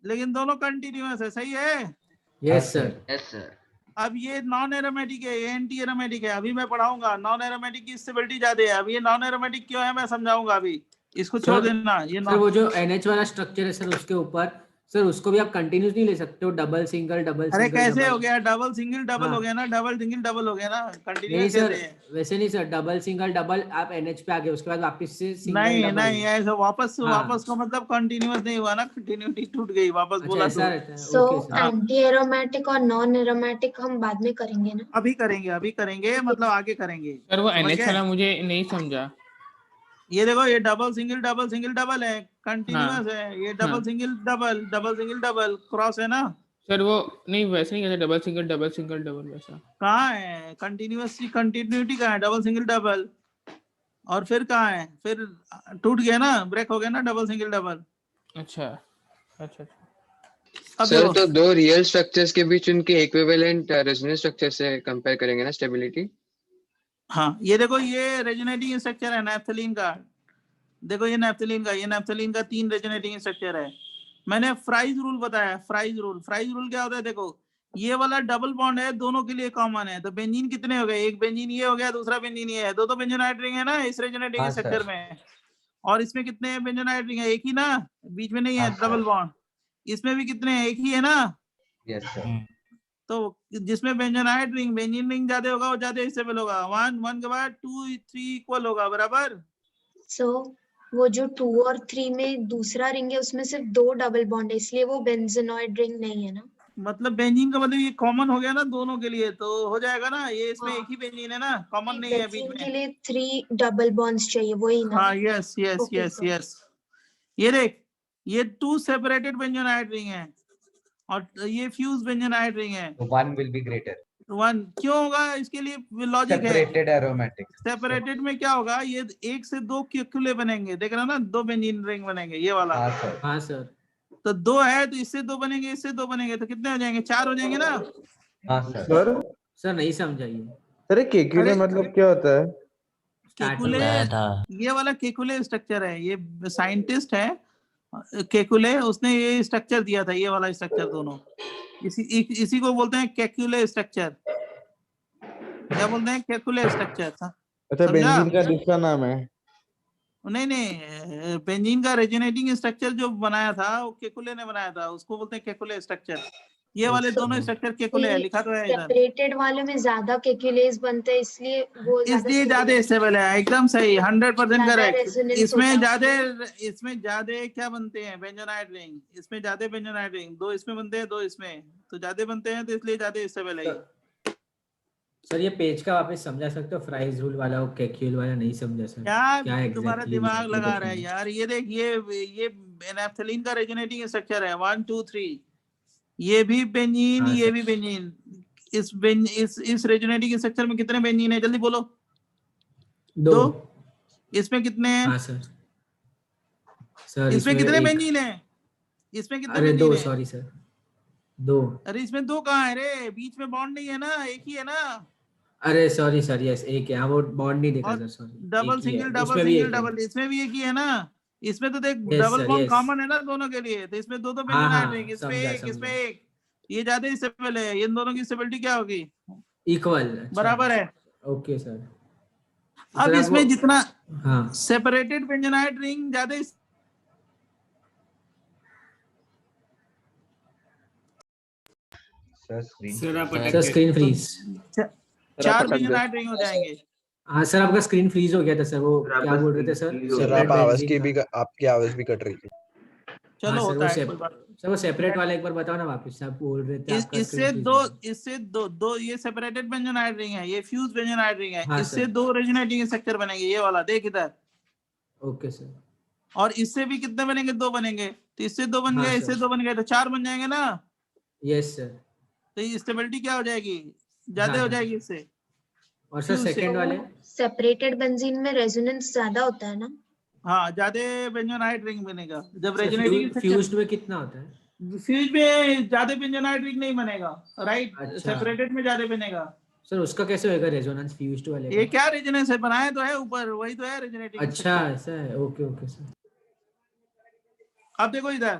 लेकिन दोनों कंटिन्यूअस है, सही है? Yes sir. Yes sir. अब ये नॉन एरोमेटिक है, ये एंटी एरोमेटिक है, अभी मैं पढ़ाऊंगा। नॉन एरोमेटिक की स्टेबिलिटी ज्यादा है। अब ये नॉन एरोमेटिक क्यों है मैं समझाऊंगा अभी, इसको छोड़ देना। ये सर वो जो NH वाला स्ट्रक्चर है सर, उसके ऊपर सर उसको भी आप कंटिन्यूस नहीं ले सकते हो, डबल सिंगल डबल अरे सिंगल कैसे डबल। हो गया? डबल सिंगल डबल हाँ। हो गया ना, डबल सिंगल डबल हो गया ना, नहीं कंटिन्यूअस सर, कैसे है? वैसे नहीं सर, डबल सिंगल डबल आप NH पे आ गए, उसके बाद वापस से सिंगल नहीं डबल। नहीं, ऐसा वापस हाँ। वापस का मतलब कंटिन्यूअस नहीं हुआ ना, कंटिन्यूटी टूट गई, वापस अच्छा बोला ऐसा तो। रहता है। So okay sir. Anti aromatic और नॉन एरोमेटिक हम बाद में करेंगे ना? अभी करेंगे मतलब आगे करेंगे। सर वो समझ NH गए? वाला मुझे नहीं समझा। ये देखो, ये डबल सिंगल डबल है, कंटिन्यूअस है। ये हाँ। डबल सिंगल डबल क्रॉस है ना? सर वो नहीं, वैसे नहीं कहते डबल सिंगल डबल वैसा। कहाँ है कंटिन्यूअस की कंटिन्यूटी? कहाँ है डबल सिंगल डबल? और फिर कहाँ है? फिर टूट गया ना, ब्रेक हो गया ना डबल सिंगल डबल। अच्छा अच्छा। अब सर देखो, तो दो रियल स्ट्रक्चर्स के बीच उनके इक्विवेलेंट रेजोनेंस स्ट्रक्चर से कंपेयर करेंगे ना स्टेबिलिटी। हाँ ये देखो, ये रेजोनेटिंग स्ट्रक्चर है नैप्थलीन का। देखो ये नैप्थलीन का 3 रेजोनेटिंग स्ट्रक्चर है। मैंने फ्राइज रूल बताया, फ्राइज रूल क्या होता है? देखो ये वाला डबल बॉन्ड है, दोनों के लिए कॉमन है, तो बेंजीन कितने हो गए? एक बेंजीन ये हो गया, दूसरा बेंजीन ये है, दो बेंजोनाइट रिंग है ना इस रेजोनेटिंग हाँ, स्ट्रक्चर सर। में। और इसमें कितने बेंजोनाइट रिंग है? एक ही ना, बीच में नहीं है हाँ, सर। Double bond. इसमें भी कितने हैं? एक ही है ना? Yes sir. तो जिसमें बेंजोनाइट रिंग, बेंजीन रिंग ज्यादा होगा वो ज्यादा स्टेबल होगा। 1 के बाद 2 3 इक्वल होगा, बराबर। सो वो जो 2 और 3 में दूसरा रिंग है उसमें सिर्फ 2 डबल बॉन्ड है, इसलिए वो बेंजोनॉइड रिंग नहीं है ना? मतलब बेंजीन का मतलब ये कॉमन हो गया ना दोनों के लिए, तो हो जाएगा ना। ये इसमें हाँ। एक ही बेंजीन है ना, कॉमन नहीं है बीच बेंजीन में। के लिए 3 डबल बॉन्ड्स चाहिए, वही ना? हाँ yes yes Okay, yes sir. Yes. ये देख, ये 2 सेपरेटेड बेंजोनाइट रिंग है और ये फ्यूज बेंजोनाइट रिंग है। 1 will be greater. 1 क्यों होगा? इसके लिए लॉजिक है। Separated aromatic. सेपरेटेड में क्या होगा? ये 1 से 2 क्यूक्यूले बनेंगे, देख रहा ना, 2 बेंजीन रिंग बनेंगे, ये वाला। हाँ सर। हाँ सर। तो 2 है तो इससे 2 बनेंगे, इससे 2 बनेंगे, तो कितने हो जाएंगे? 4 हो जाएंगे ना? हाँ सर। सर सर नहीं समझाइए। अरे केक्यूले अरे, मतलब क्या होता है? केकुले, ये वाला केकुले स्ट्रक्चर है। ये साइंटिस्ट है केकुले, उसने ये स्ट्रक्चर दिया था, ये वाला स्ट्रक्चर दोनों। इसी को बोलते हैं केकुले स्ट्रक्चर। क्या बोलते हैं? Kekule structure. अच्छा, समझा? बेंजीन का दूसरा नाम है। नहीं बेंजीन का रेजोनेटिंग स्ट्रक्चर जो बनाया था वो केकुले ने बनाया था, उसको बोलते हैं केकुले स्ट्रक्चर। ये वाले दोनों स्ट्रक्चर केकुले है, लिखा तो है इधर। सेपरेटेड वाले में ज्यादा केक्युलेस बनते हैं, इसलिए वो इसलिए ज्यादा स्टेबल है, एकदम सही, 100% ज्यादा करेक्ट। resonance इसमें होता है ज्यादा क्या बनते हैं, बेंजोनाइट रिंग। इसमें ज्यादा बेंजोनाइट रिंग, 2 इसमें बनते हैं, 2 इसमें, तो ज्यादा बनते हैं, तो इसलिए ज्यादा स्टेबल है। सर ये पेज का वापस समझा सकते हो, फ्राइज रूल वाला और केक्यूल वाला नहीं समझा सर। क्या तुम्हारा exactly दिमाग exactly लगा रहा है difference? यार। ये देख, ये एनाफ्थलीन का रेजोनेटिंग स्ट्रक्चर है 1 2 3। ये भी बेंजीन, हाँ, ये सर। भी बेंजीन। इस रेजोनेटिंग स्ट्रक्चर में कितने बेंजीन है, जल्दी बोलो। 2। इसमें कितने हैं? हाँ सर। सर इसमें कितने एक- बेंजीन है? इसमें कितने अरे बेंजीन 2 है? Sorry sir 2। अरे इसमें 2 कहाँ है रे? बीच में बॉन्ड नहीं है ना, एक ही है ना। अरे सॉरी सर यस एक है, हाँ वो बॉन्ड नहीं देखा और sir sorry. Double single double single double, इसमें भी एक ही है ना। इसमें तो देख Yes, double sir, bond yes. Common है ना दोनों के लिए, तो इसमें 2 हाँ, बेंजीन हाँ, रहेंगे। इसमें समझा, एक, इसमें समझा। एक। ये ज्यादा स्टेबल है, इन दोनों की स्टेबिलिटी क्या होगी? इक्वल। बराबर है। Okay sir. अब सर, इसमें आपको- जितना हाँ सेपरेटेड बेंजोनाइट रिंग ज्यादा sir screen freeze. 4 benzenoid ring हो जाएंगे। हाँ सर आपका स्क्रीन फ्रीज हो गया था सर, वो क्या बोल रहे थे सर? सर आप आवाज की भी आपकी आवाज भी कट रही थी। चलो हाँ, सर, होता वो है, कोई बात नहीं। सर वो सेपरेट वाला एक बार बताओ ना वापस से, आप बोल रहे थे आपका इससे screen freeze दो हो गया। इससे दो ये सेपरेटेड बेंजोनाइट रिंग है, ये फ्यूज बेंजोनाइट रिंग है। हाँ, इससे सर। 2 रेजोनेटिंग स्ट्रक्चर बनेंगे, ये वाला देख इधर। Okay sir. और इससे भी कितने बनेंगे? 2 बनेंगे। तो इससे 2 बन हाँ, गए, सर। इससे 2 बन गए, तो 4 बन जाएंगे ना। Yes sir. तो ये स्टेबिलिटी क्या हो जाएगी? ज्यादा हाँ, हो हाँ। जाएगी इससे। और सर फ्यूज से। सेकंड वाले? सेपरेटेड बेंजीन में रेजोनेंस ज्यादा होता है ना। हाँ, ज्यादा बेंजोनाइट रिंग बनेगा जब सर रेजोनेटिंग फ्यूज्ड में कितना होता है? फ्यूज में ज्यादा बेंजोनाइट रिंग नहीं बनेगा, राइट। अच्छा। सेपरेटेड में ज्यादा बनेगा। सर उसका कैसे होएगा रेजोनेंस फ्यूज्ड वाले ये का? क्या रेजोनेंस है, बनाया तो है ऊपर, वही तो है रेजोनेटिंग। अच्छा ऐसा है, ओके ओके सर। अब देखो इधर,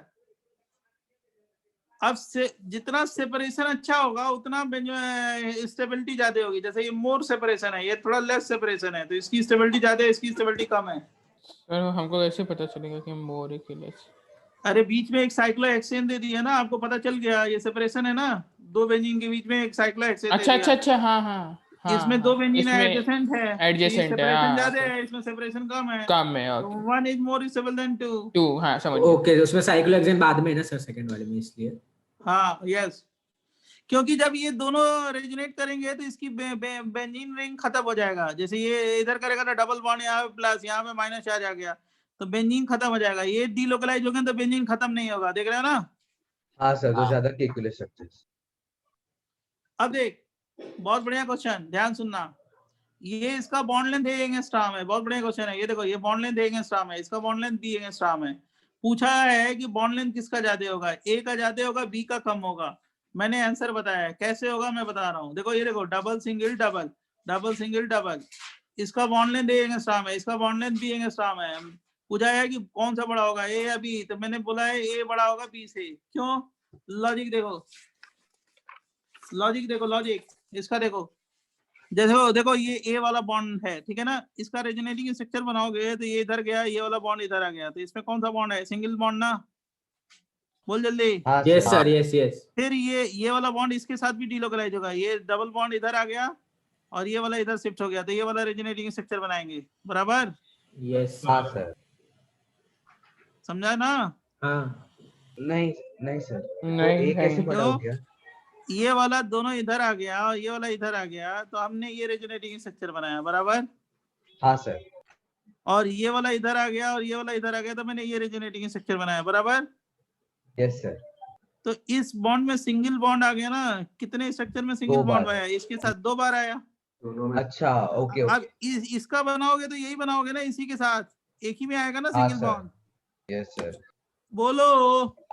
अब से जितना सेपरेशन अच्छा होगा उतना स्टेबिलिटी ज्यादा होगी। जैसे ये मोर सेपरेशन है, ये थोड़ा लेस सेपरेशन है, तो इसकी स्टेबिलिटी ज्यादा है, इसकी स्टेबिलिटी कम है। सर हमको कैसे पता चलेगा कि मोर है कि लेस? अरे बीच में एक साइक्लोहेक्सेन दे दिया ना, आपको पता चल गया। ये सेपरेशन है ना, 2 बेंजीन के बीच में एक साइक्लोहेक्सेन अच्छा दे अच्छा दिया। अच्छा हाँ हाँ हाँ, इसमें 2 बेंजीन एडजेसेंट है, एडजेसेंट है, सेपरेशन हाँ, ज्यादा okay. है, इसमें सेपरेशन कम है। कम है, okay. 1 is more stable then 2। 2 हाँ समझ गया। ओके उसमें साइक्लोहेक्सेन बाद में है ना सर सेकंड वाले में, इसलिए। हाँ यस, क्योंकि जब ये दोनों रेजोनेट करेंगे तो इसकी बेंजीन रिंग खत्म हो जाएगा। जैसे ये इधर करेगा तो डबल बॉन्ड यहाँ पे प्लस, यहाँ पे माइनस चार्ज आ गया, तो बेंजीन खत्म हो जाएगा। ये डीलोकलाइज हो गया तो बेंजीन खत्म नहीं होगा, देख रहे हो ना। हाँ सर, तो ज्यादा केकुलर स्ट्रक्चर्स। अब देख, बहुत बढ़िया क्वेश्चन, ध्यान सुनना। ये इसका बॉन्ड लेंथ ए एंगस्ट्रॉम है, बहुत बढ़िया क्वेश्चन है। ये देखो, ये बॉन्ड लेंथ ए एंगस्ट्रॉम है, इसका बॉन्ड लेंथ बी एंगस्ट्रॉम है। पूछा है कि बॉन्ड लेंथ किसका ज्यादा होगा, ए का ज्यादा होगा, बी का कम होगा। मैंने आंसर बताया है, कैसे होगा मैं बता रहा हूँ। देखो ये देखो, double single double, double single double, इसका बॉन्ड लेंथ ए एंगस्ट्रॉम है, इसका बॉन्ड लेंथ बी एंगस्ट्रॉम है। पूछा है कि कौन सा बड़ा होगा, ए या बी, तो मैंने बोला है ए बड़ा होगा बी से। क्यों? लॉजिक देखो, लॉजिक देखो, लॉजिक इसका देखो। जैसे वो देखो, ये ए वाला बॉन्ड है, ठीक है ना, इसका रेजोनेटिंग स्ट्रक्चर बनाओगे तो ये इधर गया, ये वाला बॉन्ड इधर आ गया, तो इसमें कौन सा बॉन्ड है? सिंगल बॉन्ड ना, बोल जल्दी। Yes sir yes yes. फिर ये वाला बॉन्ड इसके साथ भी डीलोकलाइज होगा, ये डबल बॉन्ड इधर आ गया और ये वाला इधर शिफ्ट हो गया, तो ये वाला रेजोनेटिंग स्ट्रक्चर बनाएंगे, बराबर। यस हाँ सर। समझा ना? हाँ नहीं नहीं सर, नहीं, तो एक कैसे नहीं। बड़ा हो गया? ये वाला दोनों इधर आ गया और ये वाला इधर आ गया, तो हमने ये रेजोनेटिंग स्ट्रक्चर बनाया, बराबर। हाँ सर। और ये वाला इधर आ गया और ये वाला इधर आ गया, तो मैंने ये रेजोनेटिंग स्ट्रक्चर बनाया, बराबर। Yes sir. तो इस बॉन्ड में सिंगल बॉन्ड आ गया ना, कितने स्ट्रक्चर में सिंगल 2 बॉन्ड बार। आया? इसके साथ 2 बार आया। अच्छा ओके अब ओके। इसका बनाओगे तो यही बनाओगे ना, इसी के साथ एक ही में आएगा ना हाँ single sir. Bond. Yes sir. बोलो।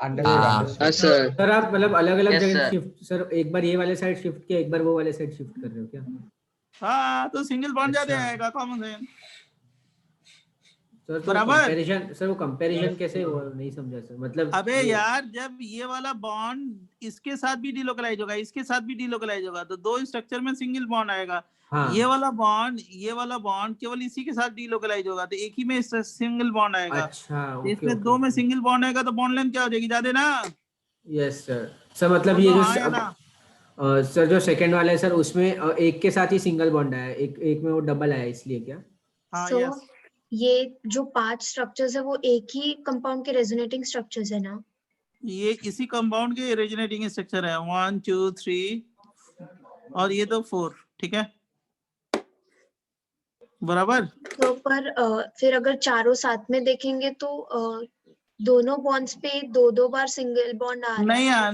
अंडरस्टूड। सर आप मतलब अलग अलग Yes, जगह sir. शिफ्ट, सर एक बार ये वाले साइड शिफ्ट किया, एक बार वो वाले साइड शिफ्ट कर रहे हो क्या? हाँ, तो सिंगल बॉन्ड ज्यादा अच्छा। आएगा, कॉमन सेंस। सर तो बराबर। कंपैरिजन, सर वो कंपैरिजन कैसे वो नहीं समझा सर, मतलब अबे यार, जब ये वाला बॉन्ड इसके साथ भी डीलोकलाइज होगा, इसके साथ भी डीलोकलाइज होगा, तो 2 स्ट्रक्चर में सिंगल बॉन्ड आएगा। हाँ ये वाला बॉन्ड केवल इसी के साथ डीलोकलाइज होगा, तो एक ही में सिंगल बॉन्ड आएगा। अच्छा तो ओके इसमें ओके दो में सिंगल बॉन्ड आएगा तो बॉन्ड लेंथ क्या हो जाएगी, ज्यादा ना। Yes sir. सर मतलब ये तो जो हाँ या ना? सर जो सेकंड वाला है सर उसमें एक के साथ ही सिंगल बॉन्ड आया, एक में वो डबल आया, इसलिए क्या? हाँ So, यस। ये जो 5 स्ट्रक्चर्स है वो एक ही कंपाउंड के रेजोनेटिंग स्ट्रक्चर्स है ना? ये इसी कंपाउंड के रेजोनेटिंग स्ट्रक्चर है 1 2 3 और ये तो 4, ठीक है बराबर। तो पर फिर अगर चारों साथ में देखेंगे तो दोनों बॉन्ड्स पे दो बार सिंगल बॉन्ड आ रहा है।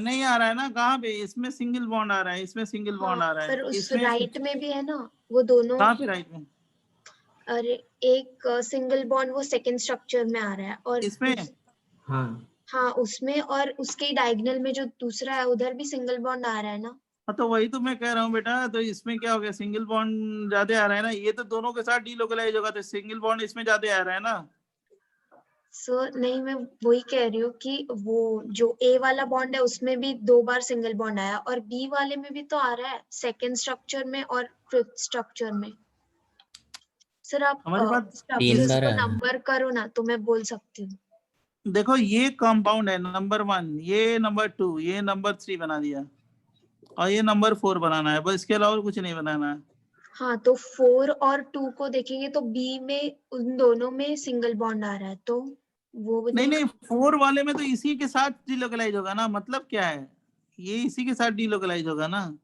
नहीं आ रहा है ना, कहाँ पे? इसमें सिंगल बॉन्ड आ रहा है, इसमें सिंगल बॉन्ड आ रहा पर है, उस इसमें राइट में भी है ना वो दोनों। कहाँ पे राइट में? अरे एक सिंगल बॉन्ड वो सेकंड स्ट्रक्चर में आ रहा है और इसमें हाँ उसमें, और उसके डायगोनल में जो दूसरा है उधर भी सिंगल बॉन्ड आ रहा है ना। हाँ तो वही तो मैं कह रहा हूँ बेटा, तो इसमें क्या हो गया, सिंगल बॉन्ड ज्यादा आ रहा है ना, ये तो दोनों के साथ डीलोकलाइज होगा तो सिंगल बॉन्ड इसमें ज्यादा आ रहा है ना। नहीं मैं वही कह रही हूँ कि वो जो ए वाला बॉन्ड है उसमें भी 2 बार सिंगल बॉन्ड आया और बी वाले में भी तो आ रहा है सेकंड स्ट्रक्चर में और फिफ्थ स्ट्रक्चर में। सर आप हमारे पास स्ट्रक्चर्स को नंबर करो ना तो मैं बोल सकती हूँ। देखो ये कंपाउंड है नंबर 1, ये नंबर 2, ये नंबर 3 बना दिया और ये नंबर 4 बनाना है, बस इसके अलावा कुछ नहीं बनाना है। हाँ तो 4 और 2 को देखेंगे तो बी में उन दोनों में सिंगल बॉन्ड आ रहा है, तो वो नहीं 4 वाले में तो इसी के साथ डीलोकलाइज होगा ना, मतलब क्या है, ये इसी के साथ डीलोकलाइज होगा ना,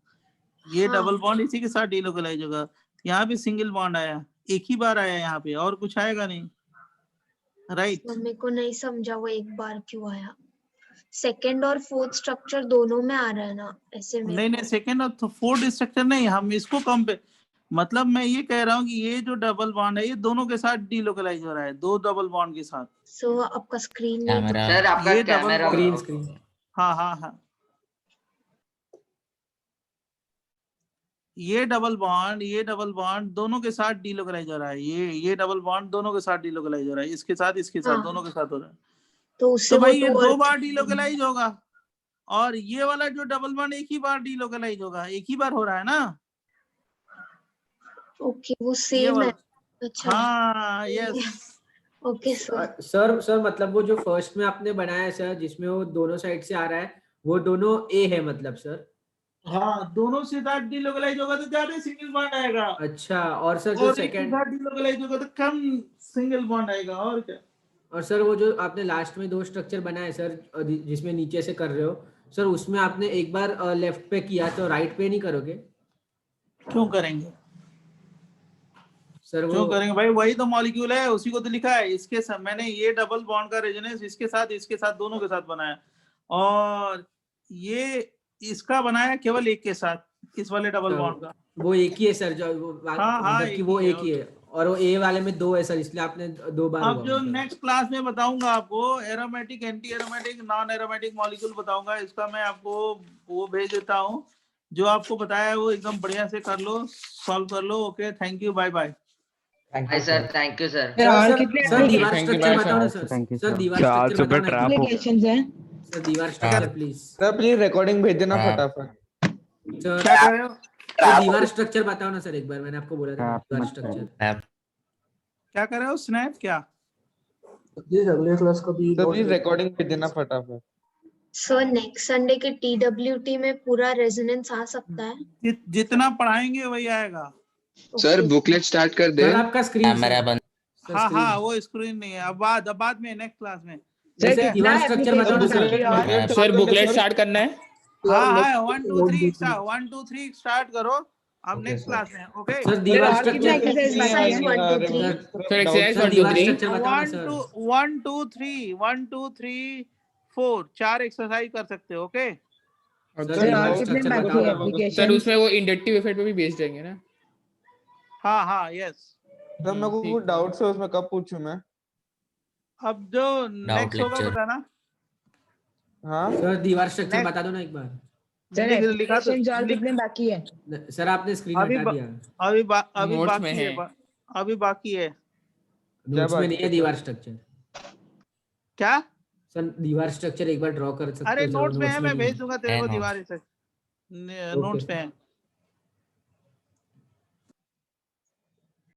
ये डबल बॉन्ड इसी के साथ डीलोकलाइज होगा। यहाँ पे सिंगल बॉन्ड आया, एक ही बार आया यहाँ पे, और कुछ आएगा नहीं, राइट? मेरे को नहीं समझा वो एक बार क्यों आया। सेकंड और फोर्थ स्ट्रक्चर दोनों में आ रहा है ना ऐसे में। नहीं सेकंड और फोर्थ स्ट्रक्चर नहीं, हम इसको कम पे, मतलब मैं ये कह रहा हूँ कि ये जो डबल बॉन्ड है ये दोनों के साथ डीलोकलाइज हो रहा है, 2 डबल बॉन्ड के साथ। सो आपका स्क्रीन सर आपका ये कैमरा स्क्रीन हाँ ये डबल बॉन्ड दोनों के साथ डीलोकलाइज हो रहा है, ये डबल बॉन्ड दोनों के साथ डीलोकलाइज हो रहा है, इसके साथ दोनों के साथ हो रहा है। तो उससे तो भाई ये वो 2 बार डीलोकलाइज होगा और ये वाला जो डबल बॉन्ड एक ही बार डीलोकलाइज होगा, एक ही बार हो रहा है ना। ओके वो सेम है। अच्छा हाँ यस ओके सर मतलब वो जो फर्स्ट में आपने बनाया है सर जिसमें वो दोनों साइड से आ रहा है वो दोनों ए है मतलब सर। हाँ दोनों से साथ डीलोकलाइज होगा तो ज्यादा सिंगल बॉन्ड आएगा। अच्छा और सर जो सेकंड डीलोकलाइज होगा तो कम सिंगल बॉन्ड आएगा, और क्या। और सर वो जो आपने लास्ट में 2 स्ट्रक्चर बनाए सर जिसमें नीचे से कर रहे हो सर, उसमें आपने एक बार लेफ्ट पे किया तो राइट पे नहीं करोगे? क्यों करेंगे सर? क्यों करेंगे भाई, वही तो मॉलिक्यूल है, उसी को तो लिखा है। इसके साथ मैंने ये डबल बॉन्ड का रेजोनेंस इसके साथ दोनों के साथ बनाया, और ये इसका बनाया केवल एक के साथ, इस वाले डबल बॉन्ड का। वो एक ही है सर जो मतलब कि वो एक ही है और वो ए वाले में 2 है सर, इसलिए आपने 2 बार। अब जो नेक्स्ट क्लास में बताऊंगा आपको, aromatic, anti aromatic, non aromatic molecule बताऊंगा, इसका मैं आपको वो भेज देता हूँ, जो आपको बताया है वो एकदम बढ़िया से कर लो, सॉल्व कर लो। Okay thank you, bye bye. Sir thank you sir. Sir Dewar structure बताओ ना सर। सर दीवार स्ट्रक्चर बताओ ना। Sir Dewar structure please. Sir please recording भेज देना फटाफट। सर क्या कर रहे हो? दीवार स्ट्रक्चर बताओ ना सर एक बार, मैंने आपको बोला था दीवार स्ट्रक्चर। क्या कर रहे हो स्नैप? क्या अगले क्लास का भी सर प्लीज रिकॉर्डिंग भेज देना फटाफट। सर नेक्स्ट संडे के TWT में पूरा रेजोनेंस आ सकता है? जितना पढ़ाएंगे वही आएगा। सर बुकलेट स्टार्ट कर दे। सर आपका स्क्रीन हाँ वो स्क्रीन नहीं है, अब बाद में नेक्स्ट क्लास में। जैसे दीवार स्ट्रक्चर बताओ ना सर। सर बुकलेट स्टार्ट करना है। हाँ 1 2 3 स्टार्ट करो अब नेक्स्ट क्लास में। Okay sir Dewar structure sir exercise 1 2 3 4 4 exercise कर सकते हो। ओके सर उसमें वो इंडक्टिव इफेक्ट पे भी बेस्ड रहेंगे ना? हाँ यस। सर मेरे को कुछ डाउट्स है उसमें, कब पूछूं मैं? अब जो नेक्स्ट होगा बताना। हाँ सर दीवार स्ट्रक्चर बता दो ना एक बार। लिखा तो कितने बाकी है? सर आपने स्क्रीन हटा दिया। अभी नोट्स में बाकी है, अभी बाकी है। नोट्स में नहीं है दीवार स्ट्रक्चर। क्या सर दीवार स्ट्रक्चर एक बार ड्रॉ कर सकते हो? अरे नोट्स में है, मैं भेज दूंगा तेरे को। दीवार नोट्स पे है।